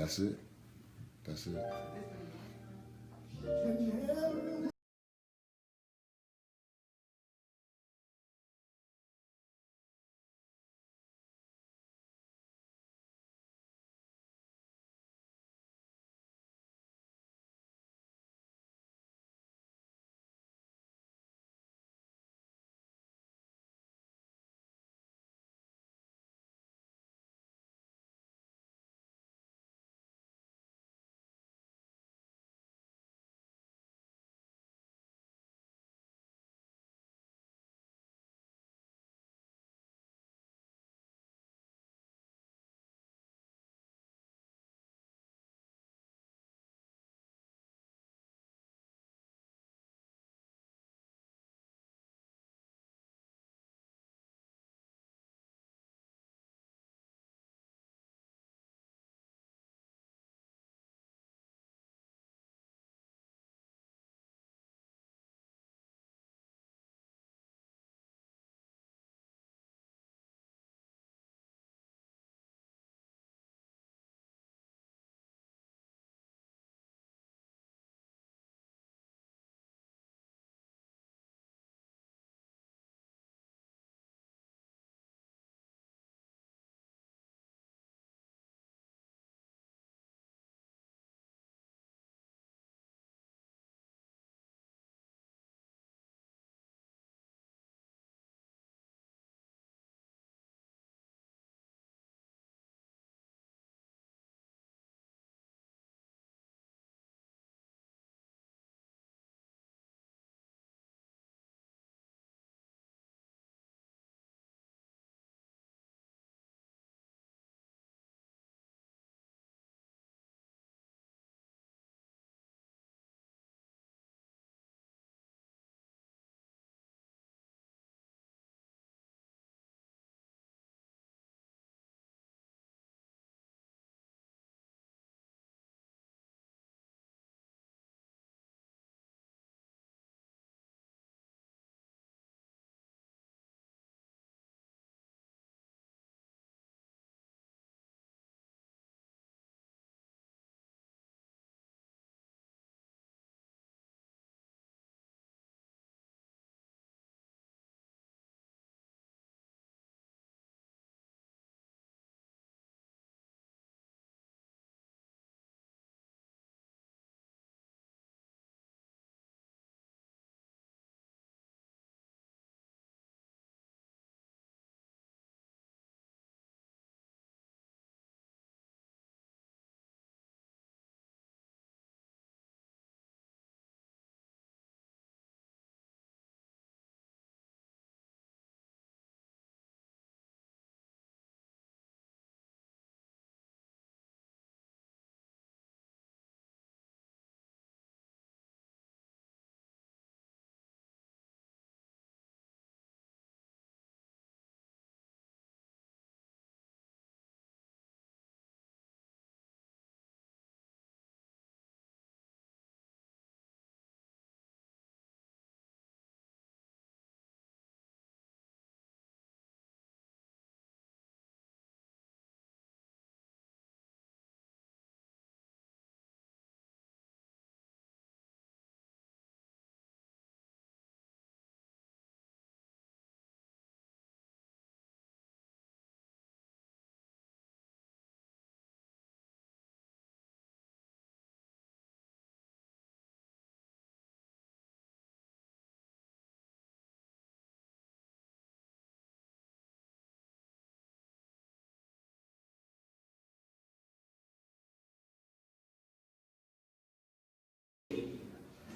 That's it. That's it.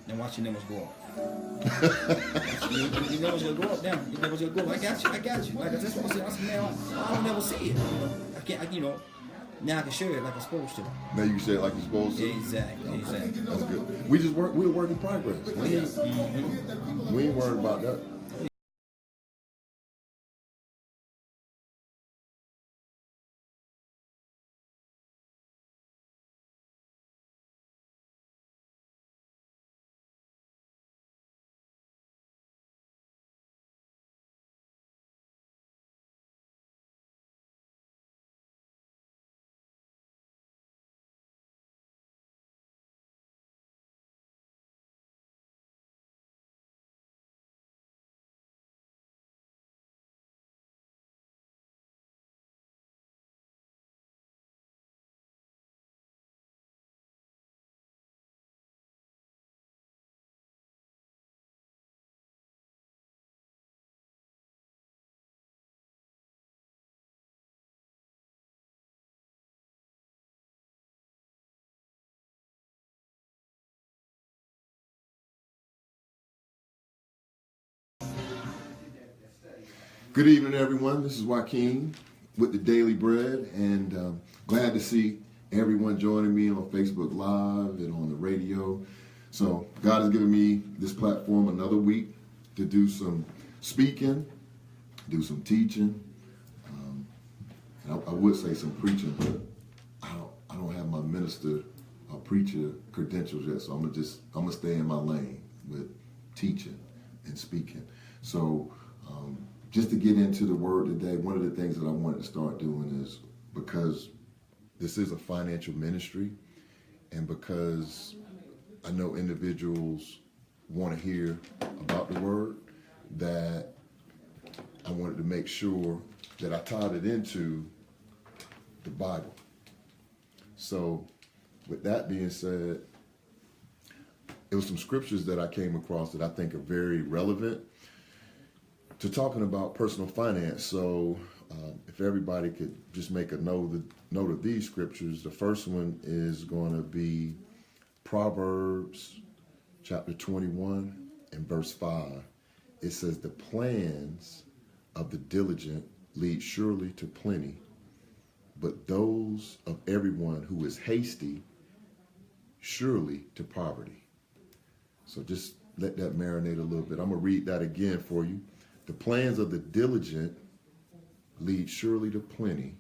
And watch your numbers go up. Your numbers gonna go up now. Your numbers gonna go up. I got you. I got you. Like that's what I said. I said, man, I don't never see it. I can't. Now I can share it like I'm supposed to. Now you say it like you're supposed to. Exactly. Exactly. That's good. We just we're a work in progress. We ain't worried about that. Good evening, everyone. This is Joaquin with the Daily Bread, and glad to see everyone joining me on Facebook Live and on the radio. So God has given me this platform another week to do some speaking, do some teaching, and I would say some preaching, but I don't have my minister or preacher credentials yet, so I'm gonna stay in my lane with teaching and speaking. So just to get into the word today, one of the things that I wanted to start doing is, because this is a financial ministry, and because I know individuals want to hear about the word, that I wanted to make sure that I tied it into the Bible. So with that being said, it was some scriptures that I came across that I think are very relevant to talking about personal finance. So if everybody could just make a note of these scriptures. The first one is going to be Proverbs chapter 21 and verse 5. It says, "The plans of the diligent lead surely to plenty, but those of everyone who is hasty surely to poverty." So just let that marinate a little bit. I'm going to read that again for you. "The plans of the diligent lead surely to plenty,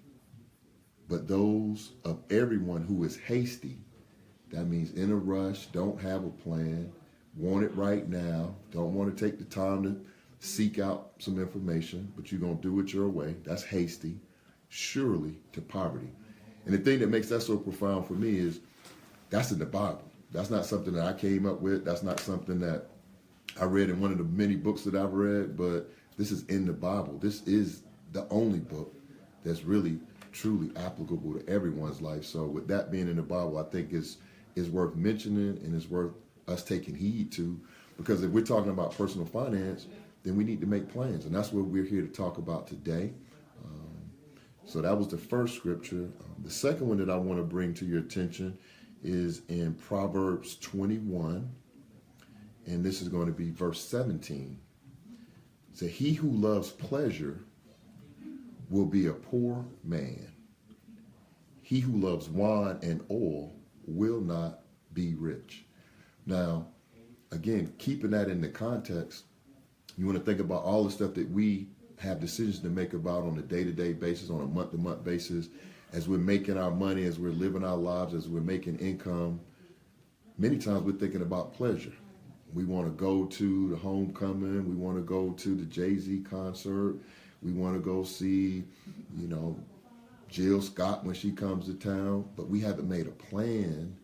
but those of everyone who is hasty," that means in a rush, don't have a plan, want it right now, don't want to take the time to seek out some information, but you're going to do it your way. That's hasty, surely to poverty. And the thing that makes that so profound for me is that's in the Bible. That's not something that I came up with. That's not something that I read in one of the many books that I've read, but this is in the Bible. This is the only book that's really, truly applicable to everyone's life. So with that being in the Bible, I think is worth mentioning, and it's worth us taking heed to, because if we're talking about personal finance, then we need to make plans. And that's what we're here to talk about today. So that was the first scripture. The second one that I want to bring to your attention is in Proverbs 21. And this is going to be verse 17. It says, "He who loves pleasure will be a poor man. He who loves wine and oil will not be rich." Now, again, keeping that in the context, you want to think about all the stuff that we have decisions to make about on a day-to-day basis, on a month-to-month basis, as we're making our money, as we're living our lives, as we're making income. Many times we're thinking about pleasure. We want to go to the homecoming. We want to go to the Jay-Z concert. We want to go see, Jill Scott when she comes to town. But we haven't made a plan,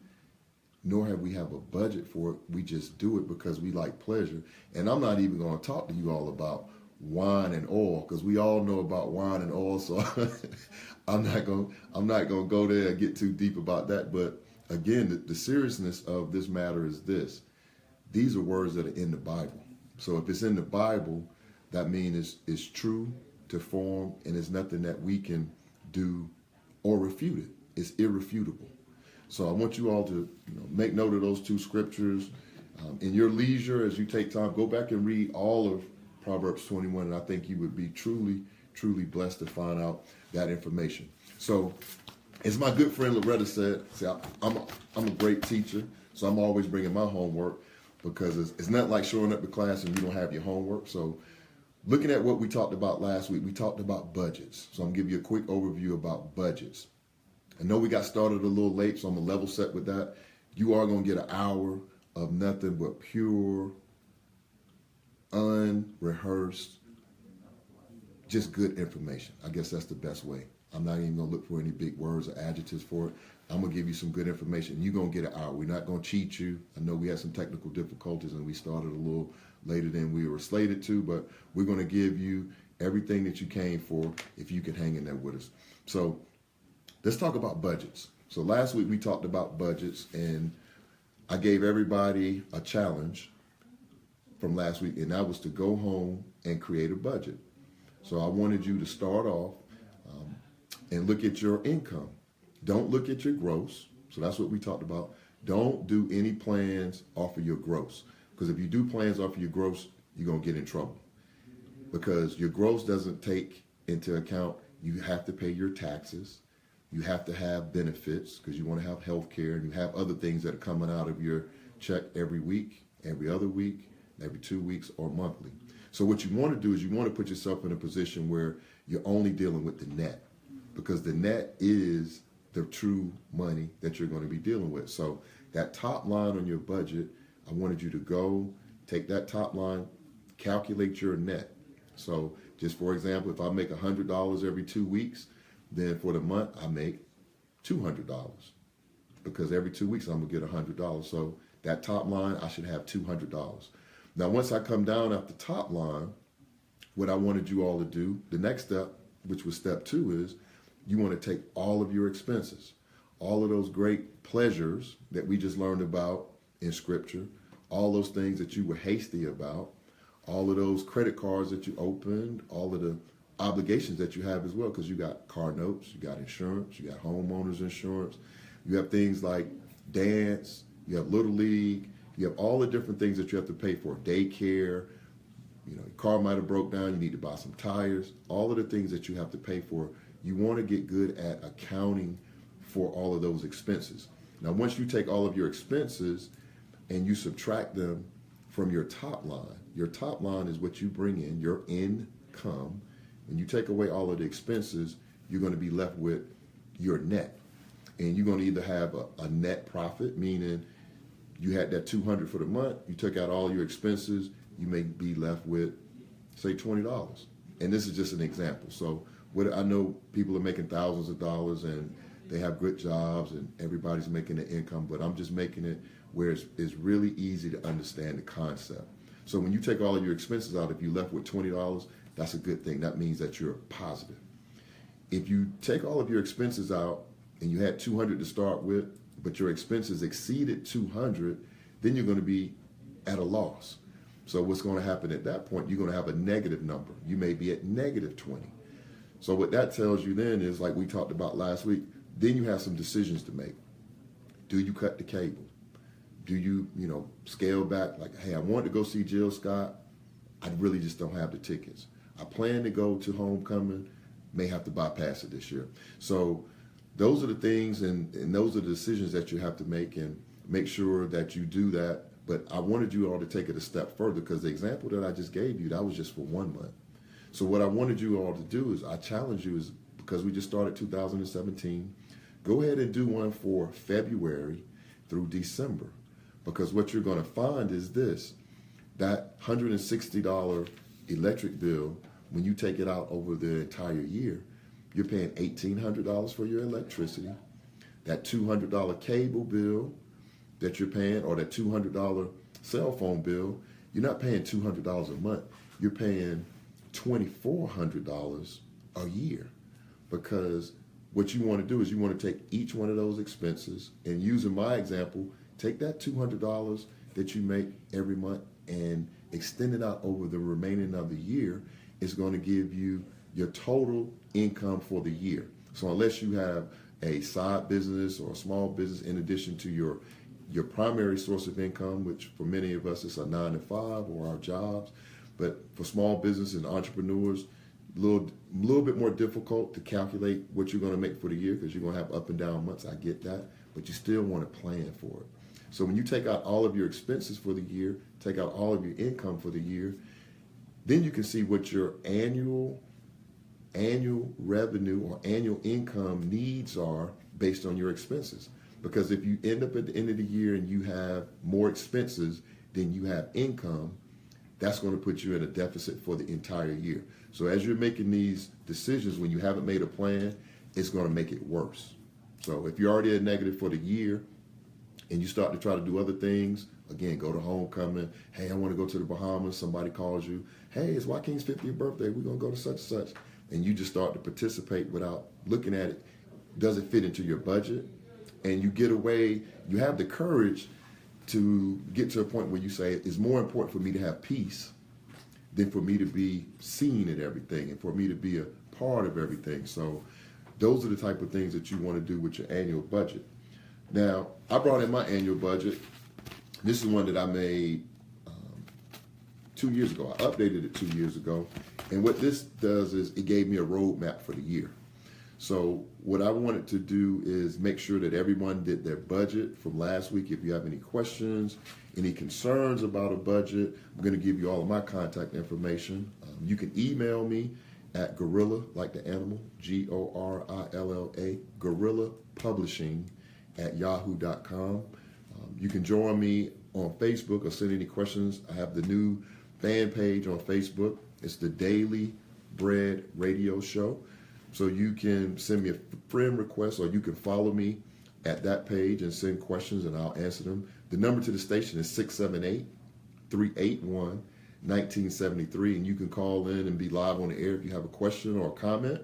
nor have we have a budget for it. We just do it because we like pleasure. And I'm not even going to talk to you all about wine and oil, because we all know about wine and oil. So I'm not going to go there and get too deep about that. But again, the seriousness of this matter is this. These are words that are in the Bible. So if it's in the Bible, that means it's true to form, and it's nothing that we can do or refute it. It's irrefutable. So I want you all to make note of those two scriptures. In your leisure, as you take time, go back and read all of Proverbs 21, and I think you would be truly, truly blessed to find out that information. So as my good friend Loretta said, I'm a great teacher, so I'm always bringing my homework, because it's not like showing up to class and you don't have your homework. So looking at what we talked about last week, we talked about budgets. So I'm going to give you a quick overview about budgets. I know we got started a little late, so I'm going to level set with that. You are going to get an hour of nothing but pure, unrehearsed, just good information. I guess that's the best way. I'm not even going to look for any big words or adjectives for it. I'm going to give you some good information. You're going to get an hour. We're not going to cheat you. I know we had some technical difficulties and we started a little later than we were slated to, but we're going to give you everything that you came for if you can hang in there with us. So let's talk about budgets. So last week we talked about budgets, and I gave everybody a challenge from last week, and that was to go home and create a budget. So I wanted you to start off and look at your income. Don't look at your gross. So that's what we talked about. Don't do any plans off of your gross. Because if you do plans off of your gross, you're going to get in trouble. because your gross doesn't take into account you have to pay your taxes, you have to have benefits because you want to have health care, and you have other things that are coming out of your check every week, every other week, every 2 weeks, or monthly. So what you want to do is you want to put yourself in a position where you're only dealing with the net, because the net is the true money that you're going to be dealing with. So that top line on your budget, I wanted you to go take that top line, calculate your net. So just for example, if I make $100 every 2 weeks, then for the month I make $200, because every 2 weeks I'm gonna get $100. So that top line, I should have $200. Now, once I come down at the top line, what I wanted you all to do, the next step, which was step 2, is you want to take all of your expenses, all of those great pleasures that we just learned about in scripture, all those things that you were hasty about, all of those credit cards that you opened, all of the obligations that you have as well, because you got car notes, you got insurance, you got homeowners insurance, you have things like dance, you have Little League, you have all the different things that you have to pay for, daycare, you know, your car might have broke down, you need to buy some tires, all of the things that you have to pay for. You want to get good at accounting for all of those expenses. Now, once you take all of your expenses and you subtract them from your top line is what you bring in, your income, and you take away all of the expenses, you're going to be left with your net. And you're going to either have a net profit, meaning you had that $200 for the month, you took out all your expenses, you may be left with, say, $20. And this is just an example. So what I know, people are making thousands of dollars and they have good jobs and everybody's making an income, but I'm just making it where it's really easy to understand the concept. So when you take all of your expenses out, if you're left with $20, that's a good thing. That means that you're positive. If you take all of your expenses out and you had $200 to start with, but your expenses exceeded $200, then you're going to be at a loss. So what's going to happen at that point, you're going to have a negative number. You may be at negative 20. So what that tells you then is, like we talked about last week, then you have some decisions to make. Do you cut the cable? Do you, scale back? Like, hey, I wanted to go see Jill Scott. I really just don't have the tickets. I plan to go to Homecoming, may have to bypass it this year. So those are the things and those are the decisions that you have to make, and make sure that you do that. But I wanted you all to take it a step further, because the example that I just gave you, that was just for 1 month. So what I wanted you all to do is, I challenge you, is because we just started 2017, go ahead and do one for February through December. Because what you're going to find is this, that $160 electric bill, when you take it out over the entire year, you're paying $1,800 for your electricity. That $200 cable bill that you're paying, or that $200 cell phone bill, you're not paying $200 a month. You're paying $2,400 a year. Because what you want to do is you want to take each one of those expenses, and using my example, take that $200 that you make every month and extend it out over the remaining of the year. It's going to give you your total income for the year. So unless you have a side business or a small business in addition to your primary source of income, which for many of us is a 9-to-5 or our jobs, but for small business and entrepreneurs, a little bit more difficult to calculate what you're going to make for the year, because you're going to have up and down months. I get that, but you still want to plan for it. So when you take out all of your expenses for the year, take out all of your income for the year, then you can see what your annual revenue or annual income needs are based on your expenses. Because if you end up at the end of the year and you have more expenses than you have income, that's going to put you in a deficit for the entire year. So as you're making these decisions, when you haven't made a plan, it's going to make it worse. So if you're already at negative for the year and you start to try to do other things, again, go to Homecoming. Hey, I want to go to the Bahamas. Somebody calls you. Hey, it's Joaquin's 50th birthday. We're going to go to such and such. And you just start to participate without looking at it. Does it fit into your budget? And you get away. You have the courage to get to a point where you say, it's more important for me to have peace than for me to be seen in everything and for me to be a part of everything. So those are the type of things that you want to do with your annual budget. Now, I brought in my annual budget. This is one that I made 2 years ago. I updated it 2 years ago. And what this does is it gave me a roadmap for the year. So what I wanted to do is make sure that everyone did their budget from last week. If you have any questions, any concerns about a budget, I'm going to give you all of my contact information. You can email me at Gorilla, like the animal, Gorilla, Gorilla Publishing at yahoo.com. You can join me on Facebook or send any questions. I have the new fan page on Facebook. It's the Daily Bread Radio Show. So you can send me a friend request, or you can follow me at that page and send questions and I'll answer them. The number to the station is 678-381-1973, and you can call in and be live on the air if you have a question or a comment.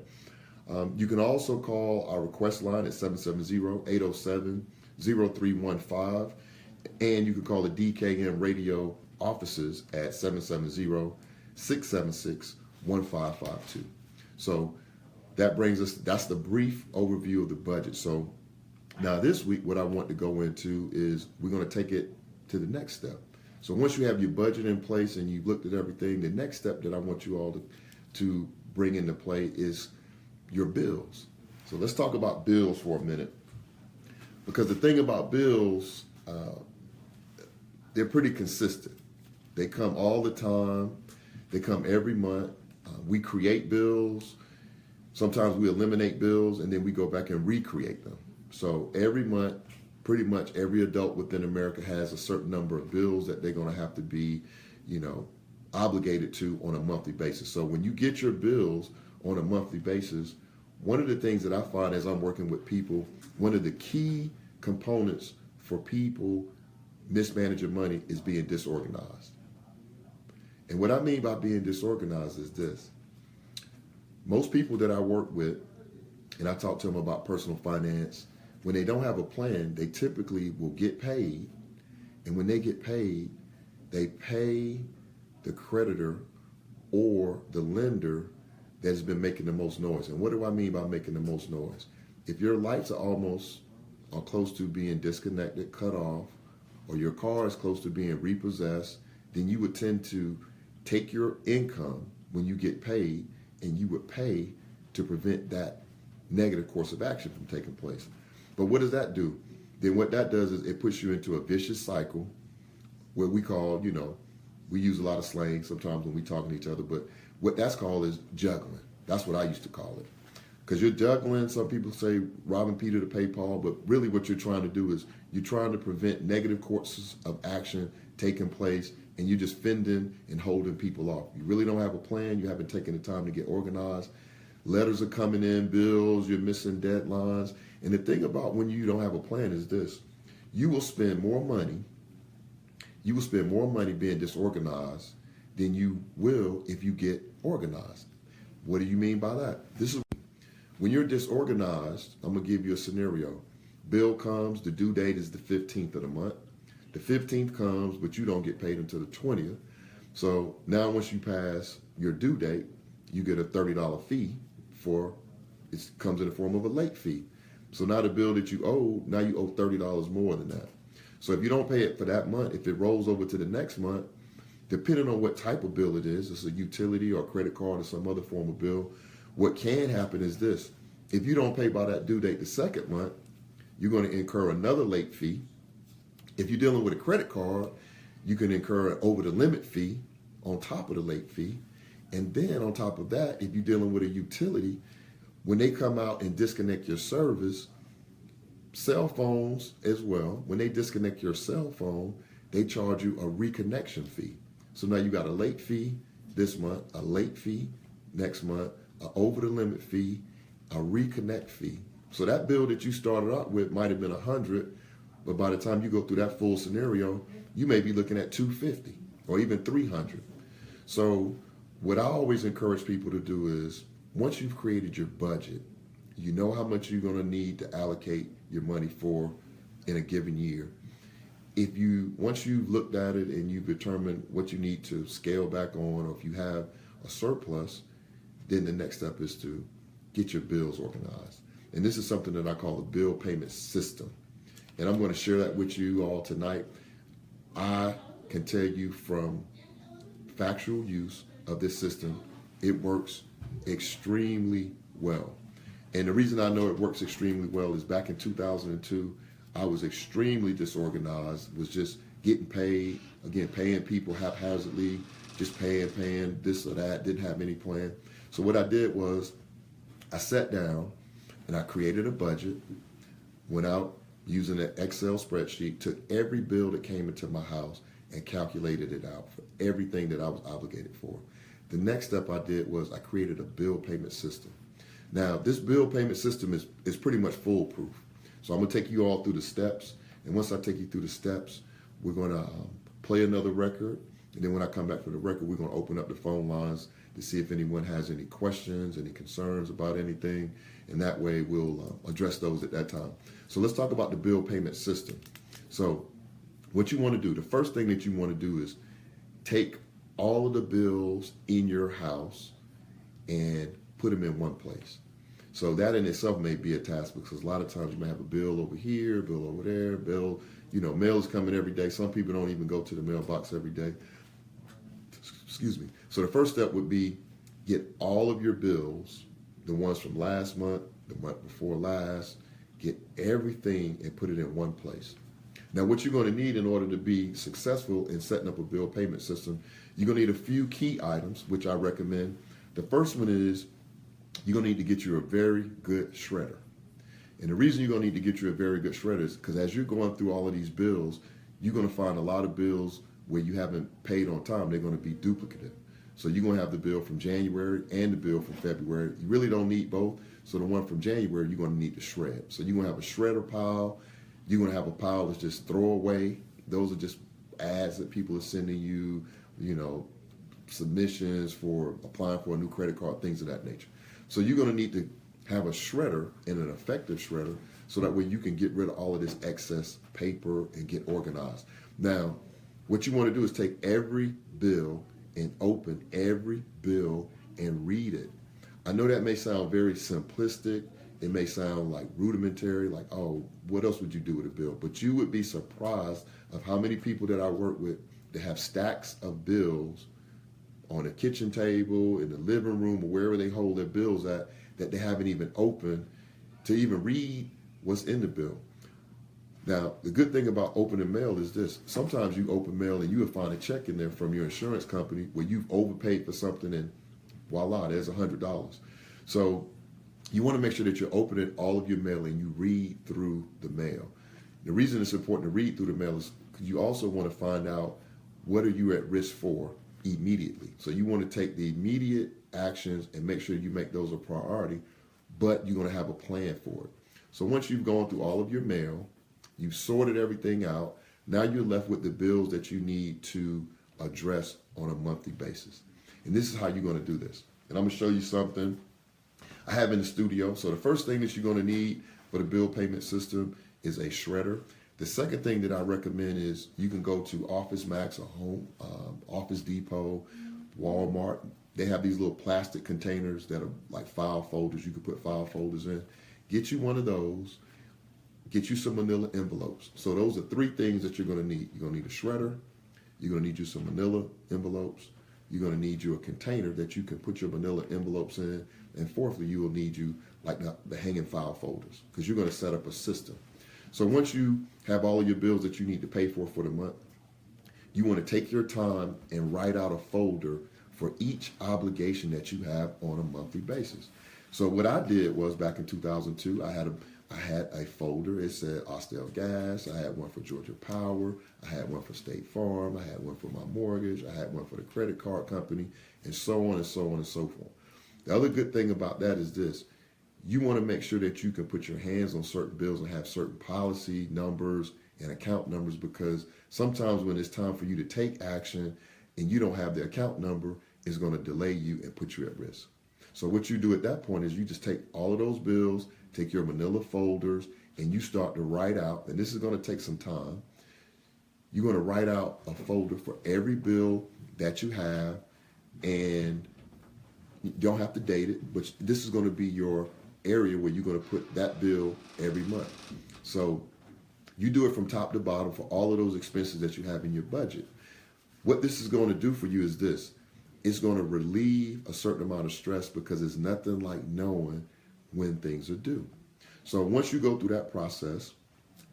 You can also call our request line at 770-807-0315, and you can call the DKM radio offices at 770-676-1552. So that brings us, that's the brief overview of the budget. So now this week, what I want to go into is we're going to take it to the next step. So once you have your budget in place and you've looked at everything, the next step that I want you all to bring into play is your bills. So let's talk about bills for a minute. Because the thing about bills, they're pretty consistent. They come all the time. They come every month. We create bills. Sometimes we eliminate bills and then we go back and recreate them. So every month, pretty much every adult within America has a certain number of bills that they're going to have to be, obligated to on a monthly basis. So when you get your bills on a monthly basis, one of the things that I find as I'm working with people, one of the key components for people mismanaging money is being disorganized. And what I mean by being disorganized is this. Most people that I work with, and I talk to them about personal finance, when they don't have a plan, they typically will get paid. And when they get paid, they pay the creditor or the lender that has been making the most noise. And what do I mean by making the most noise? If your lights are close to being disconnected, cut off, or your car is close to being repossessed, then you would tend to take your income when you get paid and you would pay to prevent that negative course of action from taking place. But what does that do? Then what that does is it puts you into a vicious cycle where we call, we use a lot of slang sometimes when we talking to each other, but what that's called is juggling. That's what I used to call it. Because you're juggling, some people say robbing Peter to pay Paul, but really what you're trying to do is you're trying to prevent negative courses of action taking place, and you're just fending and holding people off. You really don't have a plan. You haven't taken the time to get organized. Letters are coming in, bills, you're missing deadlines. And the thing about when you don't have a plan is this. You will spend more money being disorganized than you will if you get organized. What do you mean by that? This is when you're disorganized. I'm going to give you a scenario. Bill comes, the due date is the 15th of the month. The 15th comes, but you don't get paid until the 20th. So now once you pass your due date, you get a $30 fee it comes in the form of a late fee. So now the bill that you owe, now you owe $30 more than that. So if you don't pay it for that month, if it rolls over to the next month, depending on what type of bill it is, it's a utility or credit card or some other form of bill, what can happen is this. If you don't pay by that due date the second month, you're going to incur another late fee. If you're dealing with a credit card, you can incur an over the limit fee on top of the late fee. And then on top of that, if you're dealing with a utility, when they come out and disconnect your service, cell phones as well, when they disconnect your cell phone, they charge you a reconnection fee. So now you got a late fee this month, a late fee next month, an over the limit fee, a reconnect fee. So that bill that you started out with might have been $100, but by the time you go through that full scenario, you may be looking at $250 or even $300. So what I always encourage people to do is once you've created your budget, you know how much you're going to need to allocate your money for in a given year. Once you've looked at it and you've determined what you need to scale back on, or if you have a surplus, then the next step is to get your bills organized. And this is something that I call a bill payment system. And I'm going to share that with you all tonight. I can tell you from factual use of this system, it works extremely well. And the reason I know it works extremely well is back in 2002, I was extremely disorganized, was just getting paid, again, paying people haphazardly, just paying this or that, didn't have any plan. So what I did was I sat down and I created a budget, went out using an Excel spreadsheet, took every bill that came into my house and calculated it out for everything that I was obligated for. The next step I did was I created a bill payment system. Now, this bill payment system is pretty much foolproof. So I'm going to take you all through the steps. And once I take you through the steps, we're going to play another record. And then when I come back for the record, we're going to open up the phone lines to see if anyone has any questions, any concerns about anything. And that way we'll address those at that time. So let's talk about the bill payment system. So what you want to do, the first thing that you want to do is take all of the bills in your house and put them in one place. So that in itself may be a task because a lot of times you may have a bill over here, bill over there, bill, mail is coming every day. Some people don't even go to the mailbox every day. Excuse me. So the first step would be get all of your bills, the ones from last month, the month before last, get everything and put it in one place. Now, what you're going to need in order to be successful in setting up a bill payment system, you're going to need a few key items, which I recommend. The first one is you're going to need to get you a very good shredder. And the reason you're going to need to get you a very good shredder is because as you're going through all of these bills, you're going to find a lot of bills where you haven't paid on time. They're going to be duplicative. So you're going to have the bill from January and the bill from February. You really don't need both. So the one from January, you're going to need to shred. So you're going to have a shredder pile. You're going to have a pile that's just throwaway. Those are just ads that people are sending you, submissions for applying for a new credit card, things of that nature. So you're going to need to have a shredder and an effective shredder so that way you can get rid of all of this excess paper and get organized. Now, what you want to do is take every bill and open every bill and read it. I know that may sound very simplistic. It may sound like rudimentary, like, oh, what else would you do with a bill? But you would be surprised of how many people that I work with that have stacks of bills on a kitchen table, in the living room, or wherever they hold their bills at, that they haven't even opened to even read what's in the bill. Now, the good thing about opening mail is this. Sometimes you open mail and you will find a check in there from your insurance company where you've overpaid for something and voila, there's $100. So you want to make sure that you're opening all of your mail and you read through the mail. The reason it's important to read through the mail is because you also want to find out what are you at risk for immediately. So you want to take the immediate actions and make sure you make those a priority, but you're going to have a plan for it. So once you've gone through all of your mail, you've sorted everything out, now you're left with the bills that you need to address on a monthly basis. And this is how you're going to do this. And I'm going to show you something I have in the studio. So the first thing that you're going to need for the bill payment system is a shredder. The second thing that I recommend is you can go to Office Max or Home, Office Depot, Walmart. They have these little plastic containers that are like file folders. You can put file folders in. Get you one of those. Get you some manila envelopes. So those are three things that you're going to need. You're going to need a shredder. You're going to need you some manila envelopes. You're going to need you a container that you can put your manila envelopes in. And fourthly, you will need you like the hanging file folders because you're going to set up a system. So once you have all of your bills that you need to pay for the month, you want to take your time and write out a folder for each obligation that you have on a monthly basis. So what I did was back in 2002, I had a folder. It said Austell Gas. I had one for Georgia Power. I had one for State Farm. I had one for my mortgage. I had one for the credit card company, and so on and so on and so forth. The other good thing about that is this. You want to make sure that you can put your hands on certain bills and have certain policy numbers and account numbers because sometimes when it's time for you to take action and you don't have the account number, it's going to delay you and put you at risk. So what you do at that point is you just take all of those bills, take your manila folders, and you start to write out, and this is going to take some time. You're going to write out a folder for every bill that you have, and you don't have to date it, but this is going to be your area where you're going to put that bill every month. So you do it from top to bottom for all of those expenses that you have in your budget. What this is going to do for you is this. It's going to relieve a certain amount of stress because it's nothing like knowing when things are due. So once you go through that process,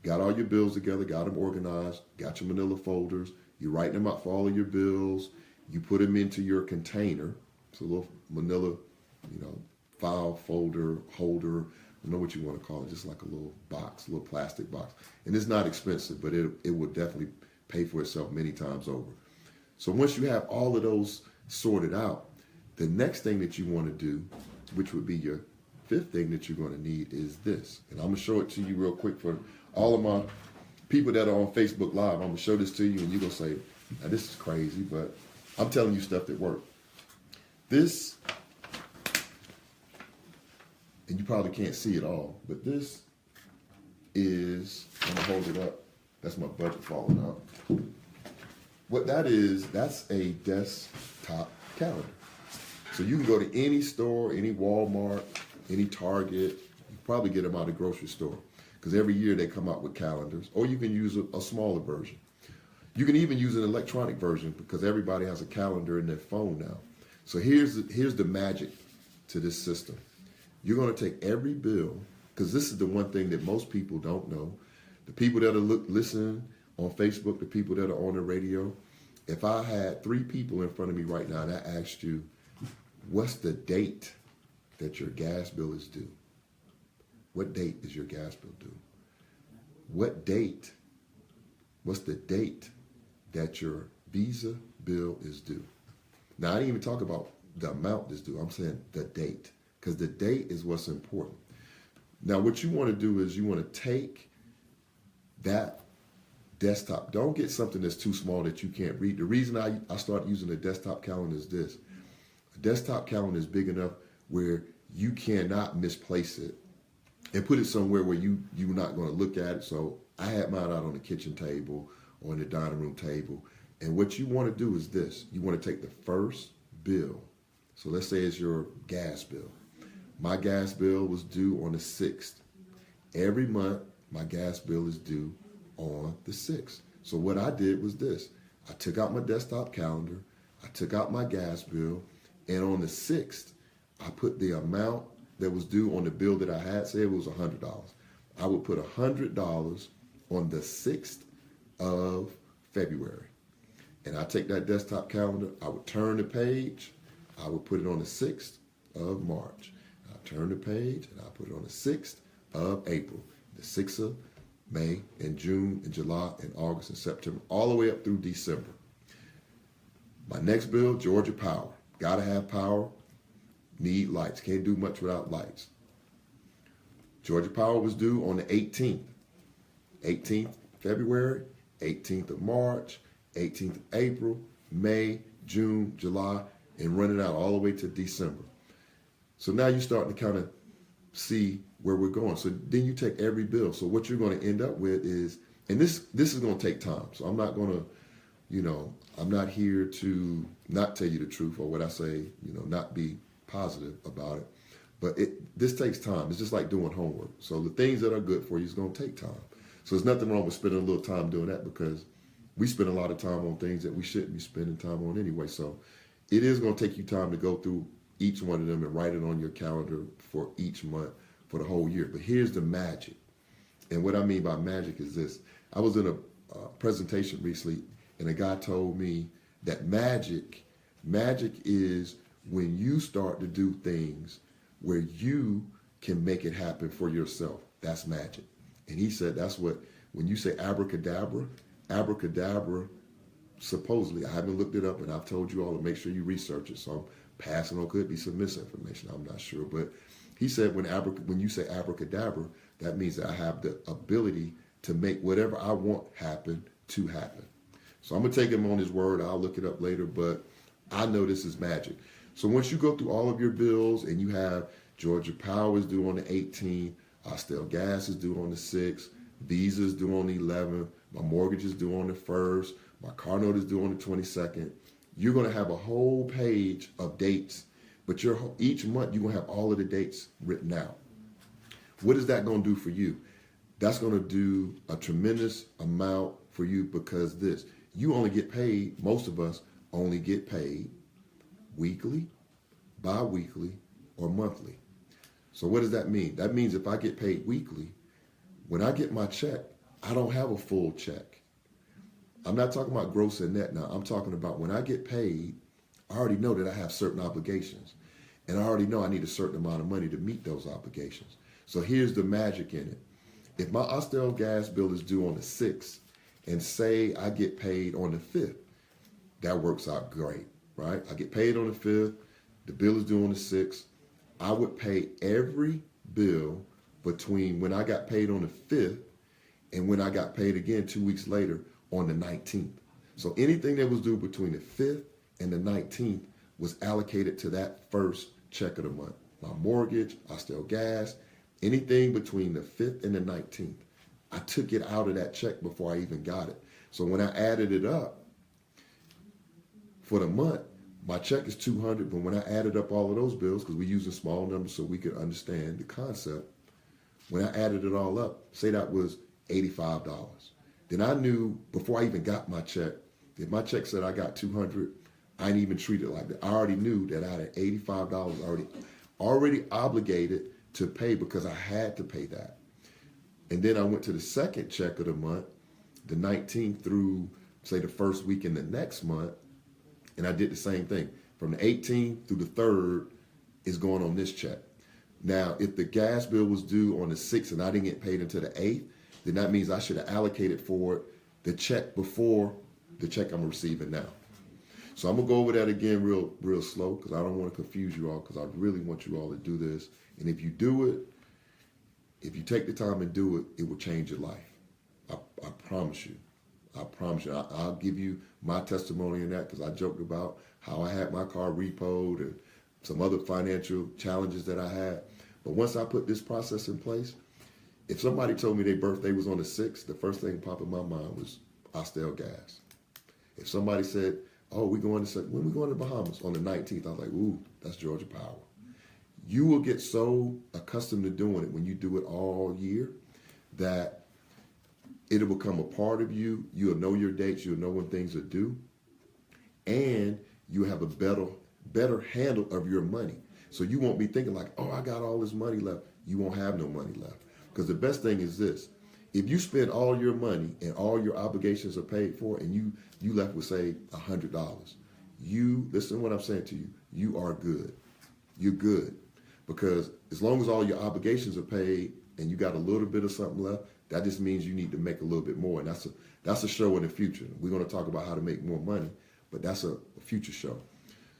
got all your bills together, got them organized, got your manila folders, you write them out for all of your bills, you put them into your container. It's a little manila, file folder, holder, I don't know what you want to call it, just like a little box, a little plastic box. And it's not expensive, but it will definitely pay for itself many times over. So once you have all of those sorted out, the next thing that you want to do, which would be your fifth thing that you're going to need, is this. And I'm going to show it to you real quick for all of my people that are on Facebook Live. I'm going to show this to you, and you're going to say, now, this is crazy, but I'm telling you stuff that works. This, and you probably can't see it all, but this is, I'm going to hold it up. That's my budget falling out. What that is, that's a desktop calendar. So you can go to any store, any Walmart, any Target. You probably get them out of the grocery store because every year they come out with calendars. Or you can use a smaller version. You can even use an electronic version because everybody has a calendar in their phone now. So here's the magic to this system. You're going to take every bill, because this is the one thing that most people don't know. The people that are listening on Facebook, the people that are on the radio, if I had 3 people in front of me right now and I asked you, what's the date that your gas bill is due? What date is your gas bill due? What's the date that your Visa bill is due? Now, I didn't even talk about the amount that's due. I'm saying the date, because the date is what's important. Now, what you want to do is you want to take that desktop. Don't get something that's too small that you can't read. The reason I started using a desktop calendar is this. A desktop calendar is big enough where you cannot misplace it and put it somewhere where you're not going to look at it. So I had mine out on the kitchen table or on the dining room table. And what you want to do is this. You want to take the first bill. So let's say it's your gas bill. My gas bill was due on the 6th. Every month, my gas bill is due on the 6th. So what I did was this. I took out my desktop calendar. I took out my gas bill. And on the 6th, I put the amount that was due on the bill that I had. Say it was $100. I would put $100 on the 6th of February. And I take that desktop calendar. I would turn the page. I would put it on the 6th of March. I turn the page and I put it on the 6th of April. The 6th of May and June and July and August and September, all the way up through December. My next bill, Georgia Power. Gotta have power, need lights. Can't do much without lights. Georgia Power was due on the 18th. 18th February, 18th of March, 18th of April, May, June, July, and running out all the way to December. So now you're starting to kind of see where we're going. So then you take every bill. So what you're going to end up with is, and this is going to take time. So I'm not going to, I'm not here to not tell you the truth or what I say, not be positive about it. But this takes time. It's just like doing homework. So the things that are good for you is going to take time. So there's nothing wrong with spending a little time doing that because we spend a lot of time on things that we shouldn't be spending time on anyway. So it is going to take you time to go through each one of them and write it on your calendar for each month for the whole year. But here's the magic. And what I mean by magic is this. I was in a presentation recently and a guy told me that magic is when you start to do things where you can make it happen for yourself. That's magic. And he said that's what, when you say abracadabra, supposedly, I haven't looked it up and I've told you all to make sure you research it. So I'm passing on, could be some misinformation, I'm not sure. But he said when you say abracadabra, that means that I have the ability to make whatever I want happen to happen. So I'm going to take him on his word. I'll look it up later, but I know this is magic. So once you go through all of your bills and you have Georgia Power is due on the 18th, Austell Gas is due on the 6th, Visa is due on the 11th, my mortgage is due on the 1st, my car note is due on the 22nd, you're going to have a whole page of dates, but each month you're going to have all of the dates written out. What is that going to do for you? That's going to do a tremendous amount for you because you only get paid, most of us only get paid weekly, bi-weekly, or monthly. So what does that mean? That means if I get paid weekly, when I get my check, I don't have a full check. I'm not talking about gross and net now. I'm talking about when I get paid, I already know that I have certain obligations. And I already know I need a certain amount of money to meet those obligations. So here's the magic in it. If my Austell gas bill is due on the 6th, and say I get paid on the 5th, that works out great, right? I get paid on the 5th, the bill is due on the 6th. I would pay every bill between when I got paid on the 5th and when I got paid again 2 weeks later on the 19th. So anything that was due between the 5th and the 19th was allocated to that first check of the month. My mortgage, Austell gas, anything between the 5th and the 19th. I took it out of that check before I even got it. So when I added it up for the month, my check is $200, but when I added up all of those bills, because we use a small number so we could understand the concept, when I added it all up, say that was $85. Then I knew before I even got my check, if my check said I got $200, I didn't even treat it like that. I already knew that I had $85 already obligated to pay because I had to pay that. And then I went to the second check of the month, the 19th through, say, the first week in the next month, and I did the same thing. From the 18th through the 3rd is going on this check. Now, if the gas bill was due on the 6th and I didn't get paid until the 8th, then that means I should have allocated for it the check before the check I'm receiving now. So I'm going to go over that again real slow because I don't want to confuse you all because I really want you all to do this. And if you do it, if you take the time and do it, it will change your life. I promise you. I promise you. I'll give you my testimony in that because I joked about how I had my car repoed and some other financial challenges that I had. But once I put this process in place, if somebody told me their birthday was on the 6th, the first thing that popped in my mind was Austell gas. If somebody said, oh, when we going to the Bahamas? On the 19th, I was like, ooh, that's Georgia Power. You will get so accustomed to doing it when you do it all year that it'll become a part of you. You'll know your dates. You'll know when things are due. And you have a better handle of your money. So you won't be thinking like, oh, I got all this money left. You won't have no money left. Because the best thing is this. If you spend all your money and all your obligations are paid for and you left with, say, $100, you, listen to what I'm saying to you, you are good. You're good. Because as long as all your obligations are paid and you got a little bit of something left, that just means you need to make a little bit more. And that's a show in the future. We're going to talk about how to make more money, but that's a future show.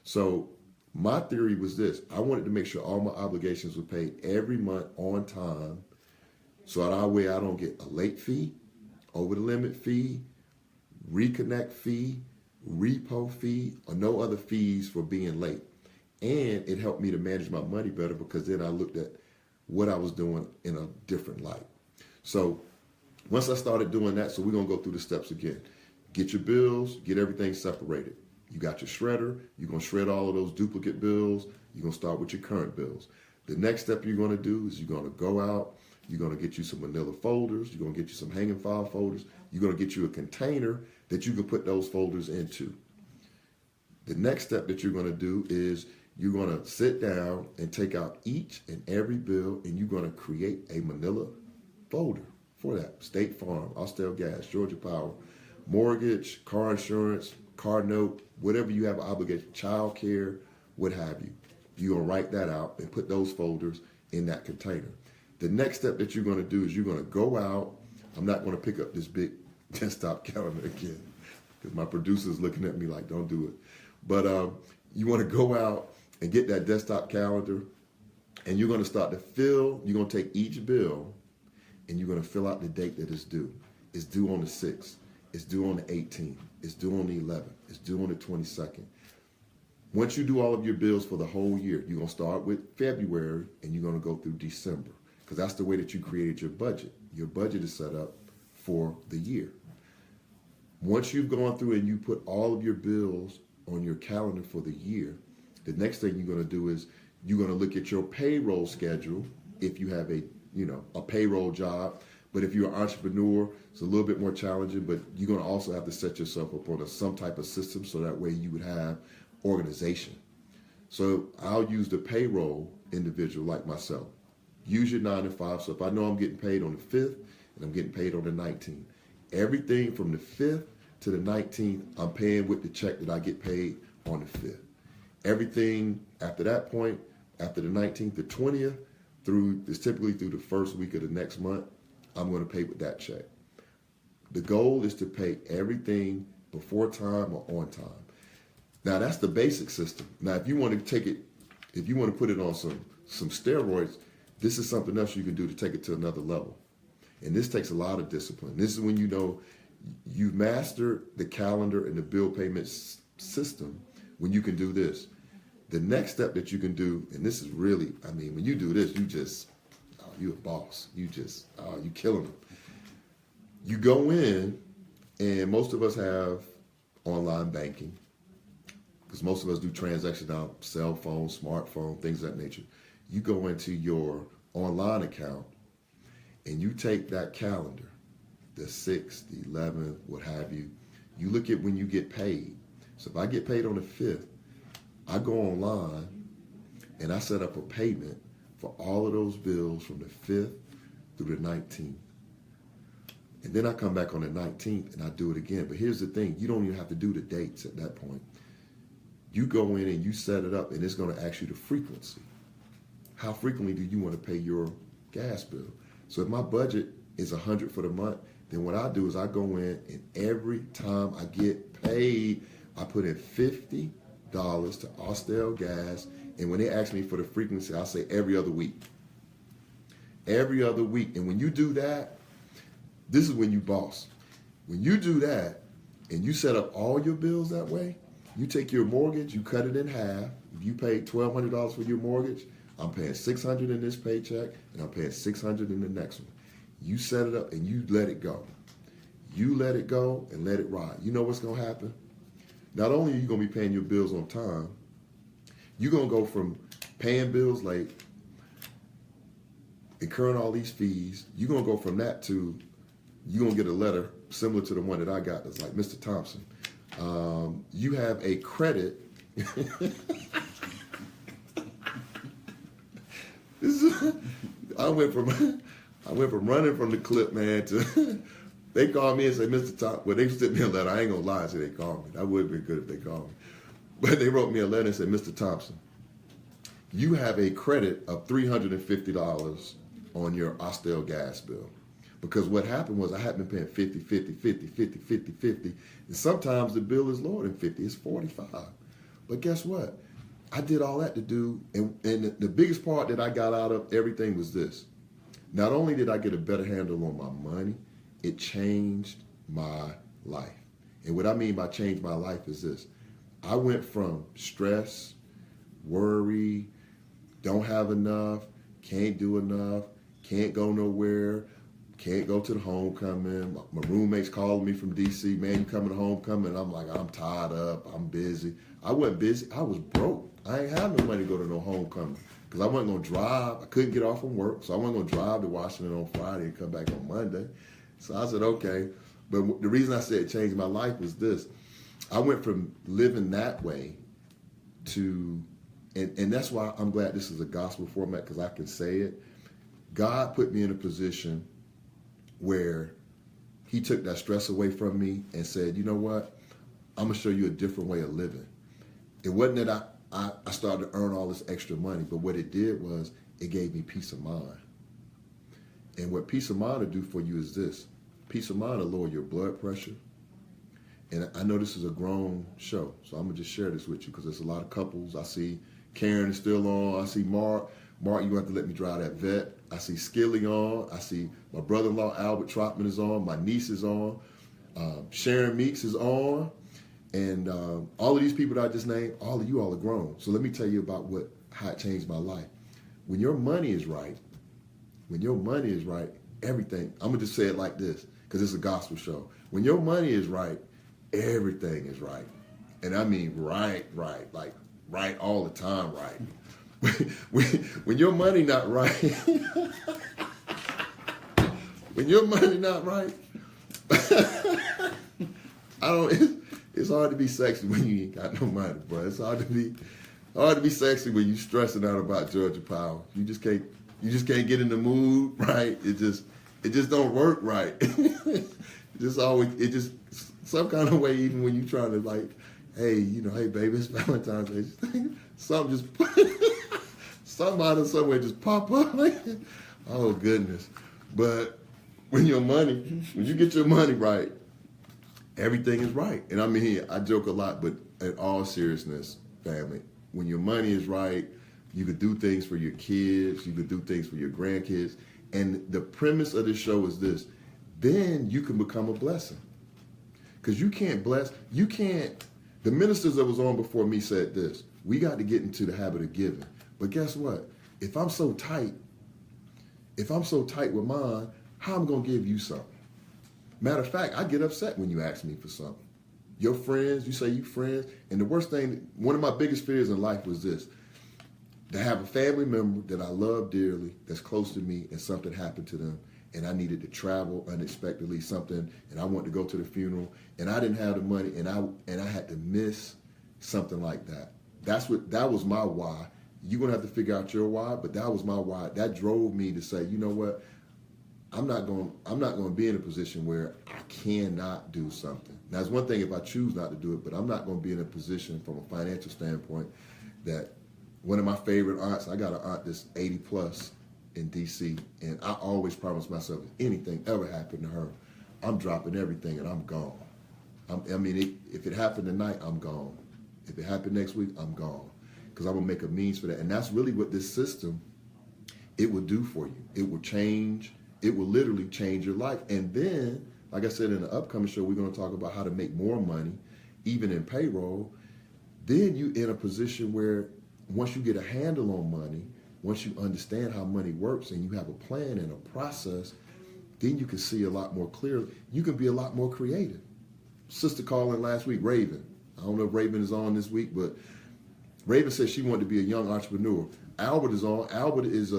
So my theory was this. I wanted to make sure all my obligations were paid every month on time so that way I don't get a late fee, over the limit fee, reconnect fee, repo fee, or no other fees for being late. And it helped me to manage my money better because then I looked at what I was doing in a different light. So once I started doing that, so we're going to go through the steps again. Get your bills, get everything separated. You got your shredder. You're going to shred all of those duplicate bills. You're going to start with your current bills. The next step you're going to do is you're going to go out. You're going to get you some manila folders. You're going to get you some hanging file folders. You're going to get you a container that you can put those folders into. The next step that you're going to do is you're going to sit down and take out each and every bill, and you're going to create a manila folder for that. State Farm, Austell Gas, Georgia Power, mortgage, car insurance, car note, whatever you have obligation, child care, what have you. You're going to write that out and put those folders in that container. The next step that you're going to do is you're going to go out. I'm not going to pick up this big desktop calendar again because my producer's looking at me like, don't do it. But you want to go out and get that desktop calendar, and you're going to start to fill. You're going to take each bill, and you're going to fill out the date that it's due. It's due on the 6th. It's due on the 18th. It's due on the 11th. It's due on the 22nd. Once you do all of your bills for the whole year, you're going to start with February, and you're going to go through December because that's the way that you created your budget. Your budget is set up for the year. Once you've gone through and you put all of your bills on your calendar for the year, the next thing you're going to do is you're going to look at your payroll schedule if you have a payroll job. But if you're an entrepreneur, it's a little bit more challenging, but you're going to also have to set yourself up on some type of system so that way you would have organization. So I'll use the payroll individual like myself. Use your 9 to 5. So if I know I'm getting paid on the 5th and I'm getting paid on the 19th, everything from the 5th to the 19th, I'm paying with the check that I get paid on the 5th. Everything after that point, after the 19th to 20th, it's typically through the first week of the next month, I'm going to pay with that check. The goal is to pay everything before time or on time. Now that's the basic system. Now if you want to take it, if you want to put it on some steroids, this is something else you can do to take it to another level. And this takes a lot of discipline. This is when you know you've mastered the calendar and the bill payment system when you can do this. The next step that you can do, and this is really, I mean, when you do this, you just, you a boss. You killing them. You go in, and most of us have online banking, because most of us do transactions on cell phone, smartphone, things of that nature. You go into your online account, and you take that calendar, the 6th, the 11th, what have you. You look at when you get paid. So if I get paid on the 5th, I go online, and I set up a payment for all of those bills from the 5th through the 19th. And then I come back on the 19th and I do it again. But here's the thing, you don't even have to do the dates at that point. You go in and you set it up, and it's going to ask you the frequency. How frequently do you want to pay your gas bill? So if my budget is $100 for the month, then what I do is I go in, and every time I get paid, I put in $50 to Austell Gas. And when they ask me for the frequency, I say every other week. Every other week. And when you do that, this is when you boss. When you do that and you set up all your bills that way, you take your mortgage, you cut it in half. If you pay $1,200 for your mortgage, I'm paying $600 in this paycheck, and I'm paying $600 in the next one. You set it up and you let it go. You let it go and let it ride. You know what's going to happen? Not only are you going to be paying your bills on time, you're going to go from paying bills late, incurring all these fees. You're going to go from that to, you're going to get a letter similar to the one that I got that's like, Mr. Thompson, you have a credit. I went from running from the clip, man, to they called me and said, Mr. Thompson, well, they sent me a letter. I ain't going to lie and say they called me. That would have been good if they called me. But they wrote me a letter and said, Mr. Thompson, you have a credit of $350 on your Austell gas bill. Because what happened was I had been paying 50, 50, 50, 50, 50, 50. And sometimes the bill is lower than 50. It's 45. But guess what? I did all that to do, and the biggest part that I got out of everything was this. Not only did I get a better handle on my money, it changed my life. And what I mean by change my life is this. I went from stress, worry, don't have enough, can't do enough, can't go nowhere, can't go to the homecoming. My roommates calling me from D.C., man, you coming to homecoming? I'm like, I'm tied up, I'm busy. I wasn't busy, I was broke. I ain't have no money to go to no homecoming because I wasn't going to drive. I couldn't get off from work, so I wasn't going to drive to Washington on Friday and come back on Monday. So I said, okay. But the reason I said it changed my life was this. I went from living that way to, and that's why I'm glad this is a gospel format, because I can say it. God put me in a position where he took that stress away from me and said, you know what? I'm going to show you a different way of living. It wasn't that I started to earn all this extra money, but what it did was it gave me peace of mind. And what peace of mind will do for you is this. Peace of mind will lower your blood pressure. And I know this is a grown show, so I'm going to just share this with you because there's a lot of couples. I see Karen is still on. I see Mark. Mark, you're going to have to let me drive that vet. I see Skilly on. I see my brother-in-law, Albert Trotman, is on. My niece is on. Sharon Meeks is on. And all of these people that I just named, all of you all are grown. So let me tell you about how it changed my life. When your money is right, everything, I'm going to just say it like this because it's a gospel show. When your money is right, everything is right. And I mean right, like right all the time right. When your money not right, when your money not right, I don't. It's hard to be sexy when you ain't got no money, bro. It's hard to be sexy when you stressing out about Georgia Power. You just can't get in the mood, right? It just don't work right. It just some kind of way, even when you trying to like, hey, hey baby, it's Valentine's Day. Something somebody somewhere just pop up. Like, oh goodness. But when you get your money right, everything is right. And I mean, I joke a lot, but in all seriousness, family, when your money is right, you could do things for your kids, you could do things for your grandkids. And the premise of this show is this: then you can become a blessing. Because the ministers that was on before me said this: we got to get into the habit of giving. But guess what? If I'm so tight with mine, how am I going to give you something? Matter of fact, I get upset when you ask me for something. Your friends, you say you friends, and the worst thing, one of my biggest fears in life was this: to have a family member that I love dearly, that's close to me, and something happened to them, and I needed to travel unexpectedly, and I wanted to go to the funeral, and I didn't have the money, and I had to miss something like that. That was my why. You're gonna have to figure out your why, but that was my why. That drove me to say, you know what? I'm not going to be in a position where I cannot do something. Now, it's one thing if I choose not to do it, but I'm not going to be in a position from a financial standpoint that one of my favorite aunts, I got an aunt that's 80 plus in D.C., and I always promise myself if anything ever happened to her, I'm dropping everything and I'm gone. If it happened tonight, I'm gone. If it happened next week, I'm gone. Because I'm going to make a means for that. And that's really what this system, it will do for you. It will change. It will literally change your life. And then, like I said, in the upcoming show, we're going to talk about how to make more money, even in payroll. Then you're in a position where once you get a handle on money, once you understand how money works and you have a plan and a process, then you can see a lot more clearly. You can be a lot more creative. Sister called in last week, Raven. I don't know if Raven is on this week, but Raven said she wanted to be a young entrepreneur. Albert is on. Albert is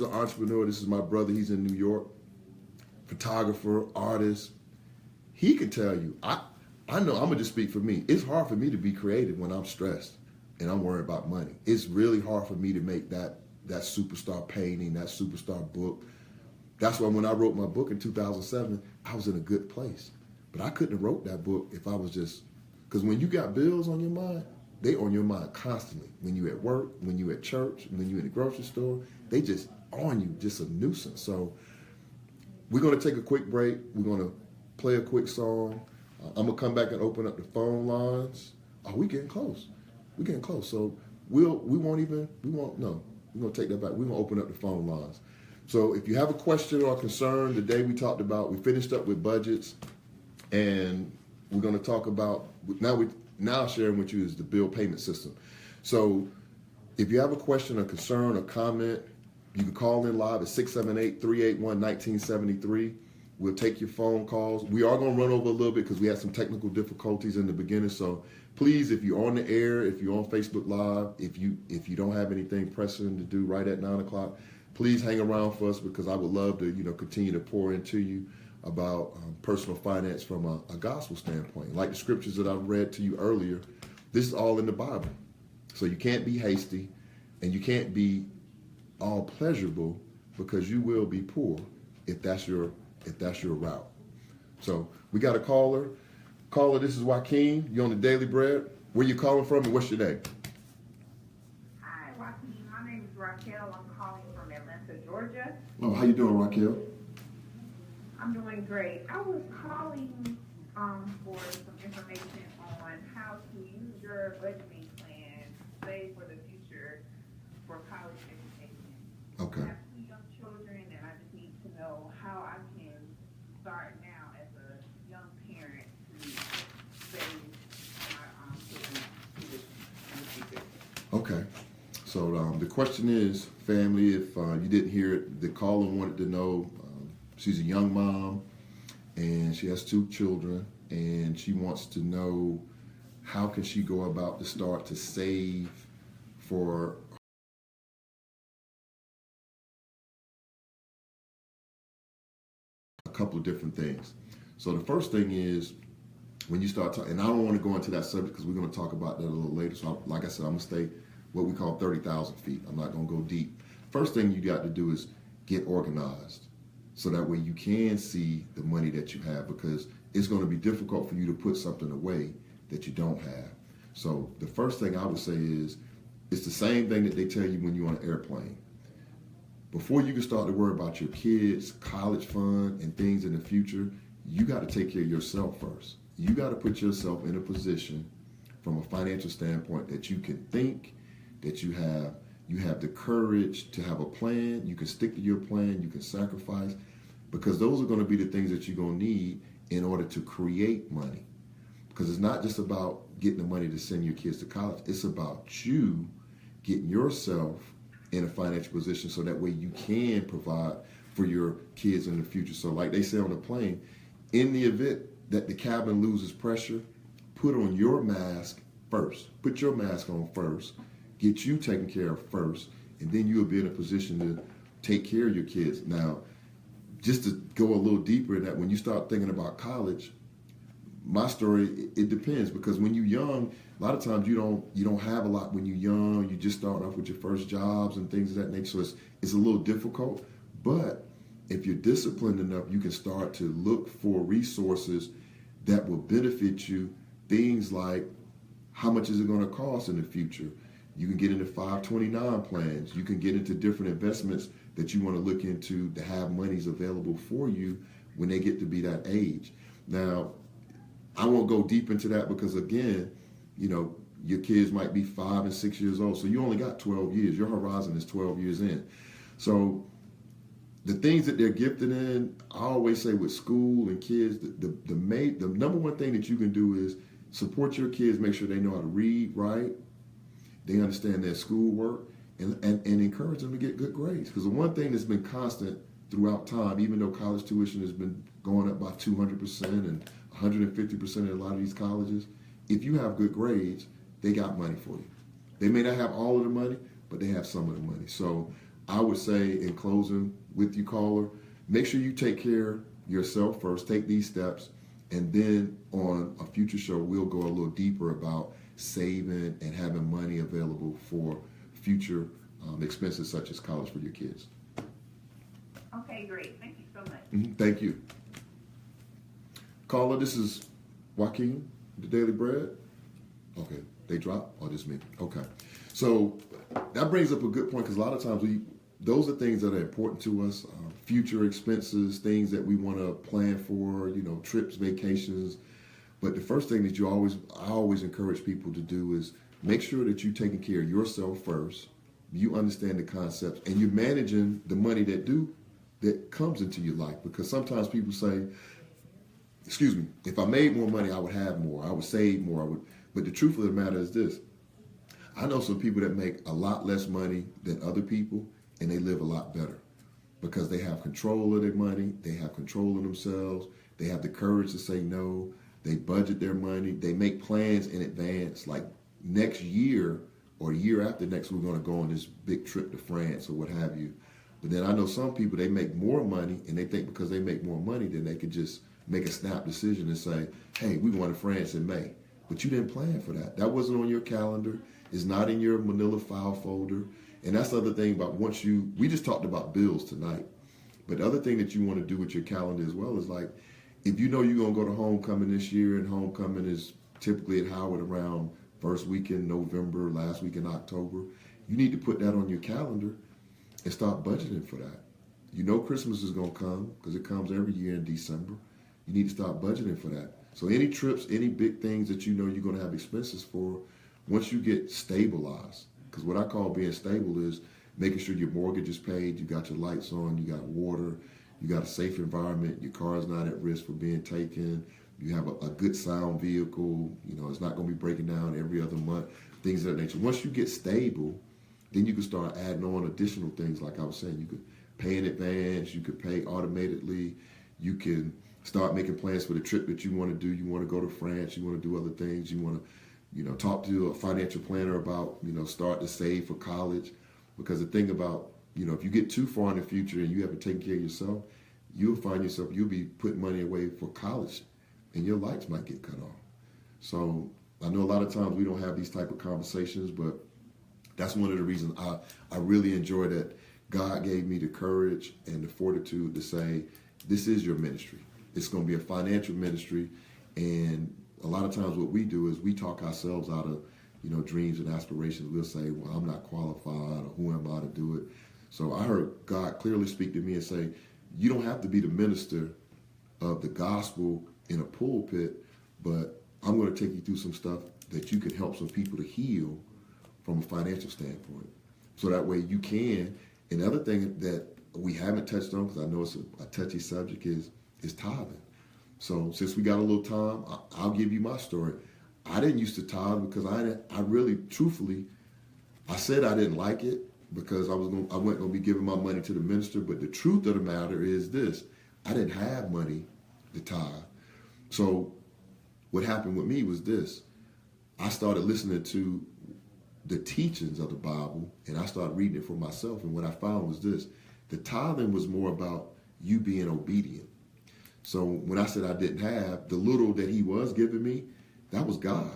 an entrepreneur. This is my brother. He's in New York. Photographer, artist. He can tell you. I know, I'm going to just speak for me. It's hard for me to be creative when I'm stressed and I'm worried about money. It's really hard for me to make that superstar painting, that superstar book. That's why when I wrote my book in 2007, I was in a good place. But I couldn't have wrote that book if I was just, because when you got bills on your mind, they on your mind constantly. When you at work, when you at church, when you in the grocery store, they just on you, just a nuisance. So we're going to take a quick break. We're going to play a quick song. I'm going to come back and open up the phone lines. Oh, we getting close. We're getting close. So we're going to take that back. We're going to open up the phone lines. So if you have a question or a concern, the day we talked about, we finished up with budgets, and we're going to talk about, now sharing with you is the bill payment system. So if you have a question or concern or comment, you can call in live at 678-381-1973. We'll take your phone calls. We are going to run over a little bit because we had some technical difficulties in the beginning. So please, if you're on the air, if you're on Facebook Live, if you don't have anything pressing to do right at 9 o'clock, please hang around for us, because I would love to continue to pour into you about personal finance from a gospel standpoint. Like the scriptures that I've read to you earlier, this is all in the Bible. So you can't be hasty, and you can't be all pleasurable, because you will be poor if that's your route. So we got a caller. Caller, this is Joaquin. You're on the Daily Bread. Where you calling from and what's your name? Hi, Joaquin. My name is Raquel. I'm calling from Atlanta, Georgia. Oh, how you doing, Raquel? I'm doing great. I was calling for some information on how to use your budgeting plan to save for the future for college education. Okay. I have 2 young children, and I just need to know how I can start now as a young parent to save my children's tuition in the future. Okay. So the question is, family, if you didn't hear it, the caller wanted to know, she's a young mom, and she has 2 children, and she wants to know how can she go about to start to save for couple of different things. So the first thing is when you start talking, and I don't want to go into that subject because we're going to talk about that a little later. So like I said, I'm going to stay what we call 30,000 feet. I'm not going to go deep. First thing you got to do is get organized so that way you can see the money that you have, because it's going to be difficult for you to put something away that you don't have. So the first thing I would say is it's the same thing that they tell you when you're on an airplane. Before you can start to worry about your kids, college fund, and things in the future, you got to take care of yourself first. You got to put yourself in a position from a financial standpoint that you can think, that you have the courage to have a plan, you can stick to your plan, you can sacrifice, because those are going to be the things that you're going to need in order to create money. Because it's not just about getting the money to send your kids to college, it's about you getting yourself in a financial position so that way you can provide for your kids in the future. So like they say on the plane, in the event that the cabin loses pressure, put on your mask first. Put your mask on first. Get you taken care of first. And then you'll be in a position to take care of your kids. Now, just to go a little deeper in that, when you start thinking about college, my story, it depends, because when you're young, a lot of times you don't have a lot when you're young. You just start off with your first jobs and things of that nature. So it's a little difficult. But if you're disciplined enough, you can start to look for resources that will benefit you. Things like, how much is it going to cost in the future? You can get into 529 plans. You can get into different investments that you want to look into to have monies available for you when they get to be that age. Now, I won't go deep into that because, again, your kids might be 5 and 6 years old. So you only got 12 years. Your horizon is 12 years in. So the things that they're gifted in, I always say with school and kids, the number one thing that you can do is support your kids, make sure they know how to read, write, they understand their schoolwork, and encourage them to get good grades. Because the one thing that's been constant throughout time, even though college tuition has been going up by 200% and 150% in a lot of these colleges, if you have good grades, they got money for you. They may not have all of the money, but they have some of the money. So I would say, in closing with you, caller, make sure you take care of yourself first, take these steps, and then on a future show, we'll go a little deeper about saving and having money available for future expenses such as college for your kids. Okay, great. Thank you so much. Thank you. Caller, this is Joaquin, the Daily Bread. Okay, they drop? Or just me? Okay. So that brings up a good point, because a lot of times those are things that are important to us, future expenses, things that we want to plan for, trips, vacations. But the first thing that I always encourage people to do is make sure that you're taking care of yourself first. You understand the concepts, and you're managing the money that comes into your life. Because sometimes people say, if I made more money, I would have more. I would save more. But the truth of the matter is this. I know some people that make a lot less money than other people, and they live a lot better because they have control of their money. They have control of themselves. They have the courage to say no. They budget their money. They make plans in advance. Like next year or year after next, we're going to go on this big trip to France or what have you. But then I know some people, they make more money, and they think because they make more money, then they could just make a snap decision and say, hey, we're going to France in May. But you didn't plan for that. That wasn't on your calendar. It's not in your manila file folder. And that's the other thing about we just talked about bills tonight. But the other thing that you want to do with your calendar as well is, like, if you know you're going to go to homecoming this year, and homecoming is typically at Howard around first week in November, last week in October, you need to put that on your calendar and start budgeting for that. You know Christmas is going to come because it comes every year in December. You need to start budgeting for that. So any trips, any big things that you know you're going to have expenses for, once you get stabilized, because what I call being stable is making sure your mortgage is paid, you got your lights on, you got water, you got a safe environment, your car is not at risk for being taken, you have a good sound vehicle, it's not going to be breaking down every other month, things of that nature. Once you get stable, then you can start adding on additional things. Like I was saying, you could pay in advance, you could pay automatically, you can start making plans for the trip that you want to do. You want to go to France, you want to do other things, you want to talk to a financial planner about, start to save for college. Because the thing about, if you get too far in the future and you haven't taken care of yourself, you'll find yourself, you'll be putting money away for college and your lights might get cut off. So I know a lot of times we don't have these type of conversations, but that's one of the reasons I really enjoy that God gave me the courage and the fortitude to say, this is your ministry. It's going to be a financial ministry. And a lot of times what we do is we talk ourselves out of, dreams and aspirations. We'll say, well, I'm not qualified, or who am I to do it? So I heard God clearly speak to me and say, you don't have to be the minister of the gospel in a pulpit, but I'm going to take you through some stuff that you can help some people to heal from a financial standpoint. So that way you can. And the other thing that we haven't touched on, because I know it's a touchy subject, is tithing. So since we got a little time, I'll give you my story. I didn't used to tithe because I really, truthfully, I said I didn't like it because I wasn't going to be giving my money to the minister. But the truth of the matter is this: I didn't have money to tithe. So what happened with me was this: I started listening to the teachings of the Bible, and I started reading it for myself. And what I found was this: the tithing was more about you being obedient. So when I said I didn't have, the little that he was giving me, that was God.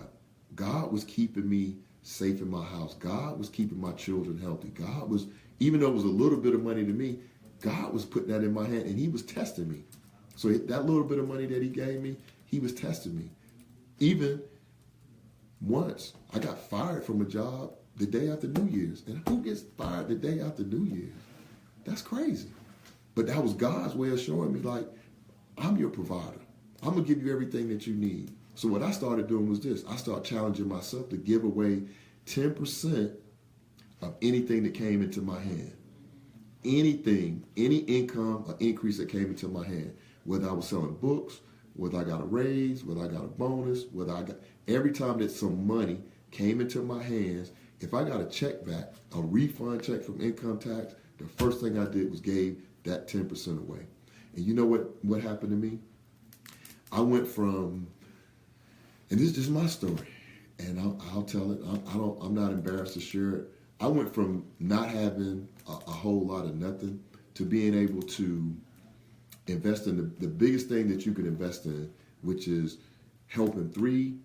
God was keeping me safe in my house. God was keeping my children healthy. God was, even though it was a little bit of money to me, God was putting that in my hand, and he was testing me. So that little bit of money that he gave me, he was testing me. Even once, I got fired from a job the day after New Year's. And who gets fired the day after New Year's? That's crazy. But that was God's way of showing me, like, I'm your provider. I'm going to give you everything that you need. So what I started doing was this. I started challenging myself to give away 10% of anything that came into my hand. Anything, any income or increase that came into my hand, whether I was selling books, whether I got a raise, whether I got a bonus, every time that some money came into my hands, if I got a check back, a refund check from income tax, the first thing I did was gave that 10% away. And you know what happened to me? I went from, and this is just my story, and I'll tell it. I'm not embarrassed to share it. I went from not having a whole lot of nothing to being able to invest in the biggest thing that you can invest in, which is helping 3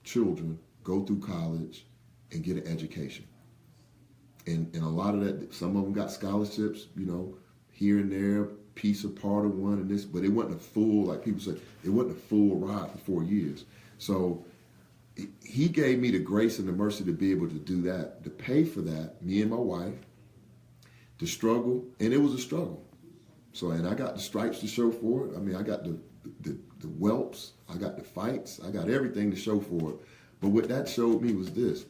children go through college and get an education. And a lot of that, some of them got scholarships, here and there, piece or part of one and this, but it wasn't a full, like people say, it wasn't a full ride for 4 years. So he gave me the grace and the mercy to be able to do that, to pay for that, me and my wife, to struggle, and it was a struggle. So, and I got the stripes to show for it. I mean, I got the whelps, I got the fights, I got everything to show for it. But what that showed me was this: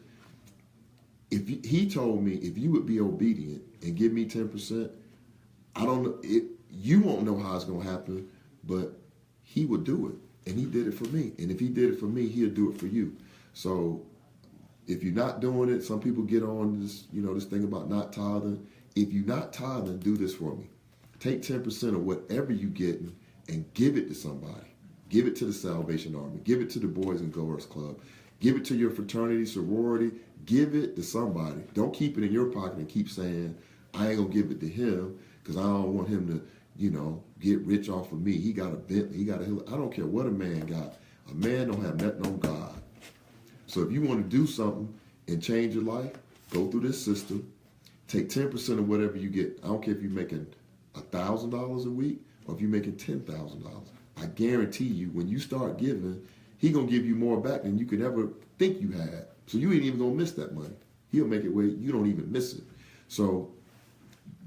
he told me, if you would be obedient and give me 10%, I don't know, you won't know how it's going to happen, but he would do it. And he did it for me. And if he did it for me, he'll do it for you. So if you're not doing it, some people get on this, this thing about not tithing. If you're not tithing, do this for me. Take 10% of whatever you get and give it to somebody. Give it to the Salvation Army. Give it to the Boys and Girls Club. Give it to your fraternity, sorority. Give it to somebody. Don't keep it in your pocket and keep saying, I ain't going to give it to him because I don't want him to, get rich off of me. He got a Bentley. He got a hill. I don't care what a man got. A man don't have nothing on God. So if you want to do something and change your life, go through this system. Take 10% of whatever you get. I don't care if you're making $1,000 a week or if you're making $10,000. I guarantee you, when you start giving, he gonna give you more back than you could ever think you had. So you ain't even gonna miss that money. He'll make it where you don't even miss it. So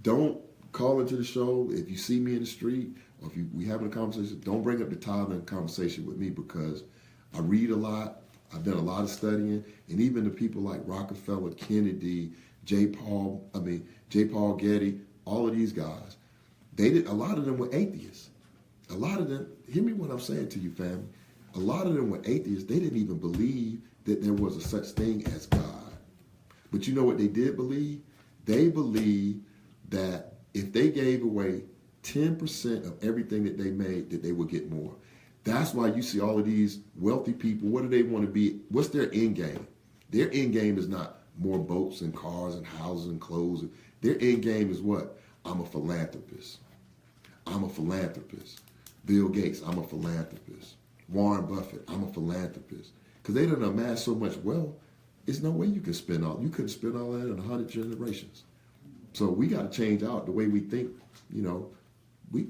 don't call into the show if you see me in the street or if we having a conversation. Don't bring up the tithing conversation with me because I read a lot. I've done a lot of studying, and even the people like Rockefeller, Kennedy, J. Paul Getty, all of these guys, a lot of them were atheists. A lot of them, hear me what I'm saying to you, family. A lot of them were atheists. They didn't even believe that there was a such thing as God. But you know what they did believe? They believed that if they gave away 10% of everything that they made, that they would get more. That's why you see all of these wealthy people. What do they want to be? What's their end game? Their end game is not more boats and cars and houses and clothes. Their end game is what? I'm a philanthropist. I'm a philanthropist. Bill Gates, I'm a philanthropist. Warren Buffett, I'm a philanthropist. Because they done amassed so much wealth, there's no way you can spend all. You couldn't spend all that in 100 generations. So we got to change out the way we think. You know, we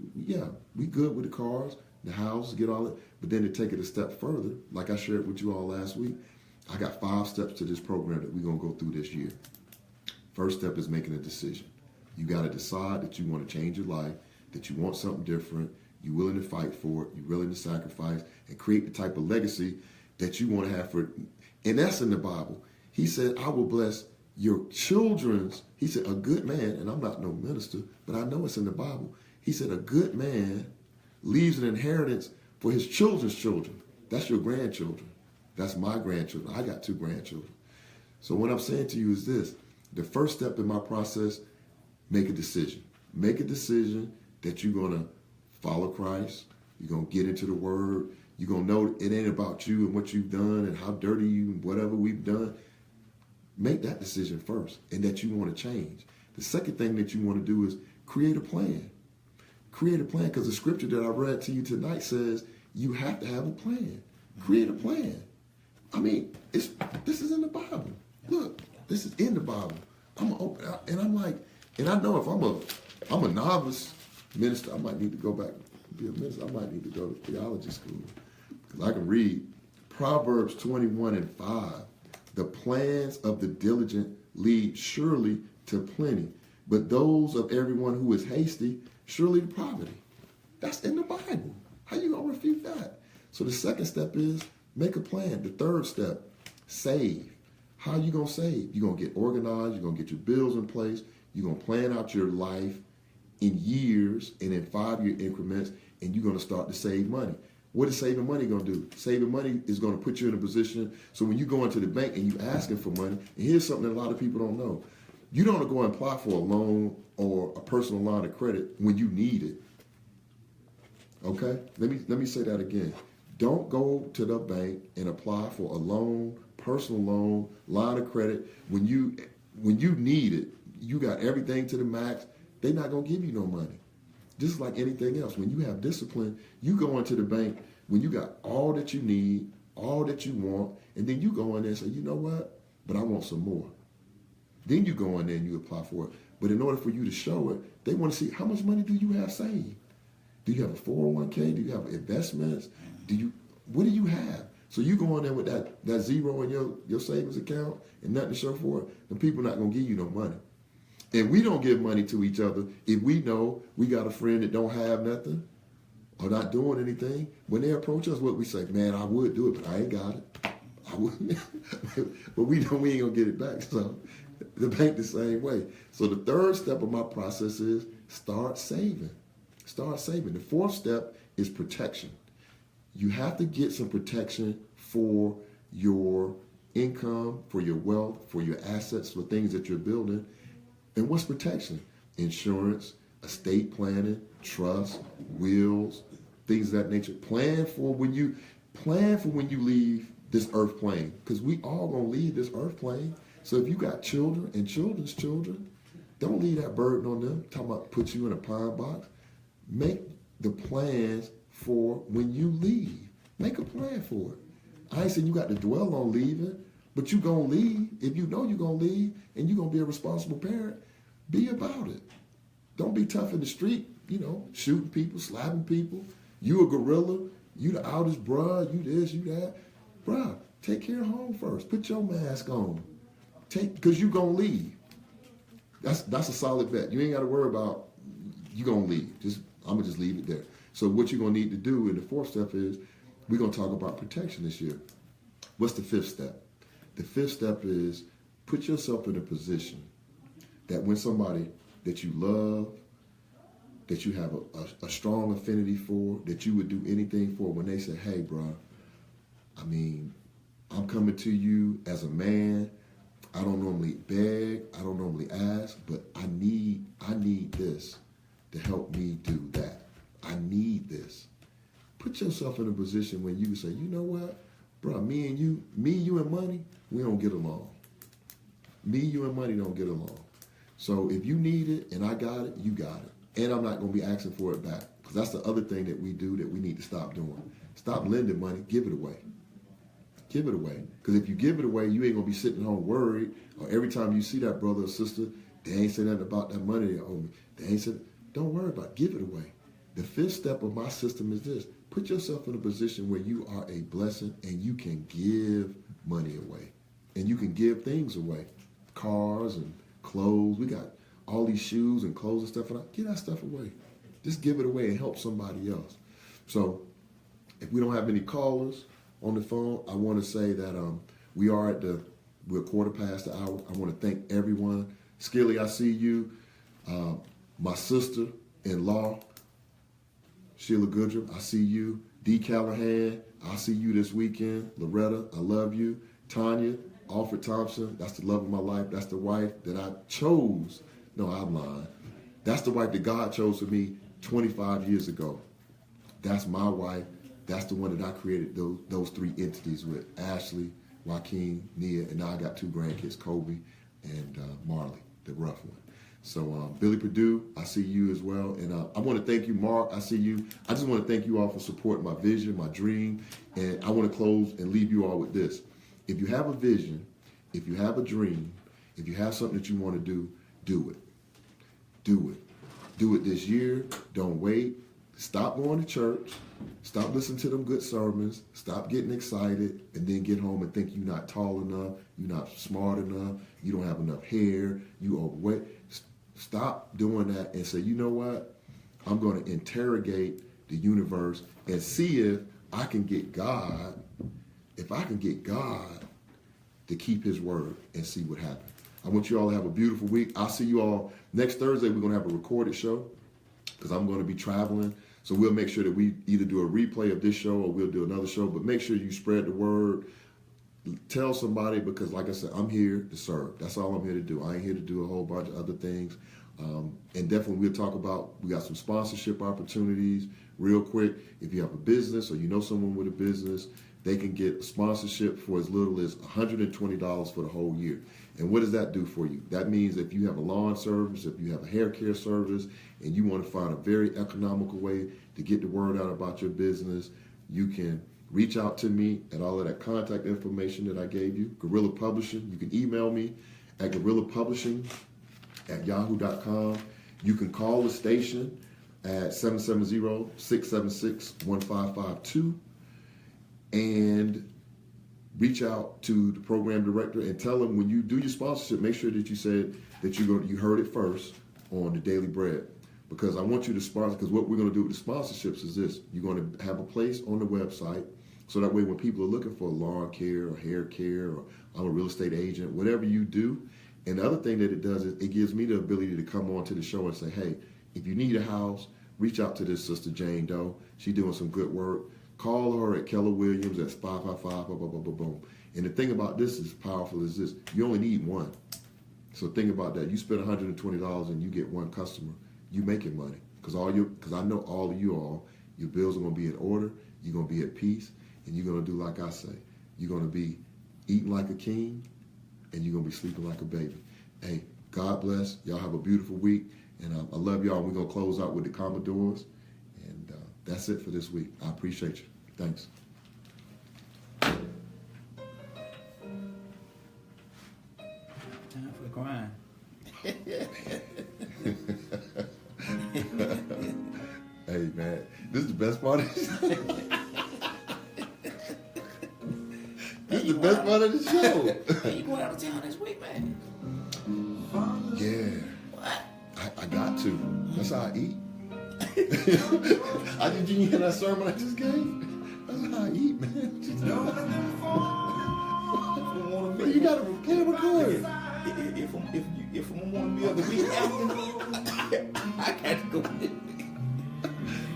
good with the cars, the house, get all it. But then to take it a step further, like I shared with you all last week, I got 5 steps to this program that we're going to go through this year. First step is making a decision. You got to decide that you want to change your life, that you want something different, you're willing to fight for it, you're willing to sacrifice, and create the type of legacy that you want to have for it. And that's in the Bible. He said, I will bless your children's. He said, a good man, and I'm not no minister, but I know it's in the Bible. He said, a good man leaves an inheritance for his children's children. That's your grandchildren. That's my grandchildren. I got 2 grandchildren. So what I'm saying to you is this. The first step in my process, make a decision. Make a decision that you're going to follow Christ. You're going to get into the Word. You're going to know it ain't about you and what you've done and how dirty you and whatever we've done. Make that decision first, and that you want to change. The second thing that you want to do is create a plan. Create a plan, because the scripture that I read to you tonight says you have to have a plan. Create a plan. I mean, this is in the Bible. Look, this is in the Bible. I'm open, and I'm like, and I know if I'm a novice minister, I might need to go back and be a minister. I might need to go to theology school, because I can read Proverbs 21:5. The plans of the diligent lead surely to plenty, but those of everyone who is hasty surely to poverty. That's in the Bible. How you gonna refute that? So the second step is make a plan. The third step, save. How you gonna save? You're gonna get organized. You're gonna get your bills in place. You're gonna plan out your life in years and in 5-year increments, and you're gonna start to save money. What is saving money going to do? Saving money is going to put you in a position, so when you go into the bank and you asking for money, and here's something that a lot of people don't know. You don't go and apply for a loan or a personal line of credit when you need it. Okay? Let me say that again. Don't go to the bank and apply for a loan, personal loan, line of credit when you need it. You got everything to the max. They're not going to give you no money. Just like anything else, when you have discipline, you go into the bank when you got all that you need, all that you want, and then you go in there and say, you know what, but I want some more. Then you go in there and you apply for it. But in order for you to show it, they want to see how much money do you have saved? Do you have a 401k? Do you have investments? What do you have? So you go in there with that zero in your savings account and nothing to show for it, and people not going to give you no money. And we don't give money to each other if we know we got a friend that don't have nothing or not doing anything. When they approach us, what we say, man, I would do it, but I ain't got it. I wouldn't. But we know we ain't going to get it back. So the bank the same way. So the third step of my process is start saving. Start saving. The fourth step is protection. You have to get some protection for your income, for your wealth, for your assets, for things that you're building. And what's protection? Insurance, estate planning, trust, wills, things of that nature. Plan for when you leave this earth plane, because we all gonna leave this earth plane. So if you got children and children's children, don't leave that burden on them. Talking about put you in a pine box. Make the plans for when you leave. Make a plan for it. I ain't saying you got to dwell on leaving, but you gonna leave. If you know you're gonna leave and you're gonna be a responsible parent, be about it. Don't be tough in the street, shooting people, slapping people. You a gorilla, you the outest bruh, you this, you that. Bruh, take care of home first. Put your mask on. Because you gonna leave. That's a solid bet. You ain't gotta worry about you gonna leave. I'm gonna just leave it there. So what you're gonna need to do in the fourth step is we're gonna talk about protection this year. What's the fifth step? The fifth step is put yourself in a position that when somebody that you love, that you have a strong affinity for, that you would do anything for, when they say, hey, bro, I mean, I'm coming to you as a man. I don't normally beg. I don't normally ask, but I need this to help me do that. I need this. Put yourself in a position when you can say, you know what, bro, me, you and money, we don't get along. Me, you, and money don't get along. So if you need it and I got it, you got it. and I'm not going to be asking for it back. Because that's the other thing that we do that we need to stop doing. Stop lending money, give it away. Give it away. Because if you give it away, you ain't going to be sitting home worried, or every time you see that brother or sister, they ain't saying nothing about that money they owe me. They ain't said, don't worry about it, give it away. The fifth step of my system is this. Put yourself in a position where you are a blessing and you can give money away. And you can give things away. Cars and clothes. We got all these shoes and clothes and stuff. And get that stuff away. Just give it away and help somebody else. So if we don't have any callers on the phone, I want to say that we're a quarter past the hour. I want to thank everyone. Skilly, I see you. My sister-in-law, Sheila Goodrum, I see you. Dee Callahan, I see you this weekend. Loretta, I love you. Tanya, Alfred Thompson, that's the love of my life. That's the wife that I chose. No, I'm lying. That's the wife that God chose for me 25 years ago. That's my wife. That's the one that I created those three entities with. Ashley, Joaquin, Nia, and now I got two grandkids, Kobe and Marley, the rough one. So Billy Perdue, I see you as well. And I want to thank you, Mark. I see you. I just want to thank you all for supporting my vision, my dream. And I want to close and leave you all with this. If you have a vision, if you have a dream, if you have something that you want to do it. Do it. Do it this year. Don't wait. Stop going to church. Stop listening to them good sermons. Stop getting excited and then get home and think you're not tall enough, you're not smart enough, you don't have enough hair, you overweight. Stop doing that and say, you know what? I'm going to interrogate the universe and see if I can get God, to keep his word and see what happens. I want you all to have a beautiful week. I'll see you all next Thursday. We're going to have a recorded show because I'm going to be traveling. So we'll make sure that we either do a replay of this show or we'll do another show. But make sure you spread the word. Tell somebody because, like I said, I'm here to serve. That's all I'm here to do. I ain't here to do a whole bunch of other things. And definitely we'll talk about, we got some sponsorship opportunities real quick. If you have a business or you know someone with a business, they can get a sponsorship for as little as $120 for the whole year. And what does that do for you? That means if you have a lawn service, if you have a hair care service, and you want to find a very economical way to get the word out about your business, you can reach out to me at all of that contact information that I gave you. Guerrilla Publishing, you can email me at guerrillapublishing@yahoo.com. You can call the station at 770-676-1552 and reach out to the program director and tell them when you do your sponsorship, make sure that you said that you heard it first on the Daily Bread. Because I want you to sponsor, because what we're going to do with the sponsorships is this. You're going to have a place on the website so that way when people are looking for lawn care or hair care or I'm a real estate agent, whatever you do. And the other thing that it does is it gives me the ability to come on to the show and say, hey, if you need a house, reach out to this Sister Jane Doe. She's doing some good work. Call her at Keller Williams at 555, boom. And the thing about this is powerful is this. You only need one. So think about that. You spend $120 and you get one customer. You making money. Because I know all of you all, your bills are going to be in order. You're going to be at peace. And you're going to do like I say. You're going to be eating like a king. And you're going to be sleeping like a baby. Hey, God bless. Y'all have a beautiful week. And I love y'all. We're going to close out with the Commodores. And that's it for this week. I appreciate you. Thanks. Time for the grind. Hey, man. This is the best part of the show. This is the best part of the show. Hey, you going out of town this week, man? Yeah. What? I got to. That's how I eat. Did you hear that sermon I just gave? That's how I eat, man. But you gotta record. If I'm on meal the week after, I got to go.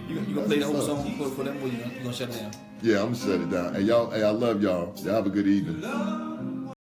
You gonna play the whole song for them, or you gonna shut it down? Yeah, I'm gonna shut it down. Hey, y'all. Hey, I love y'all. Y'all have a good evening.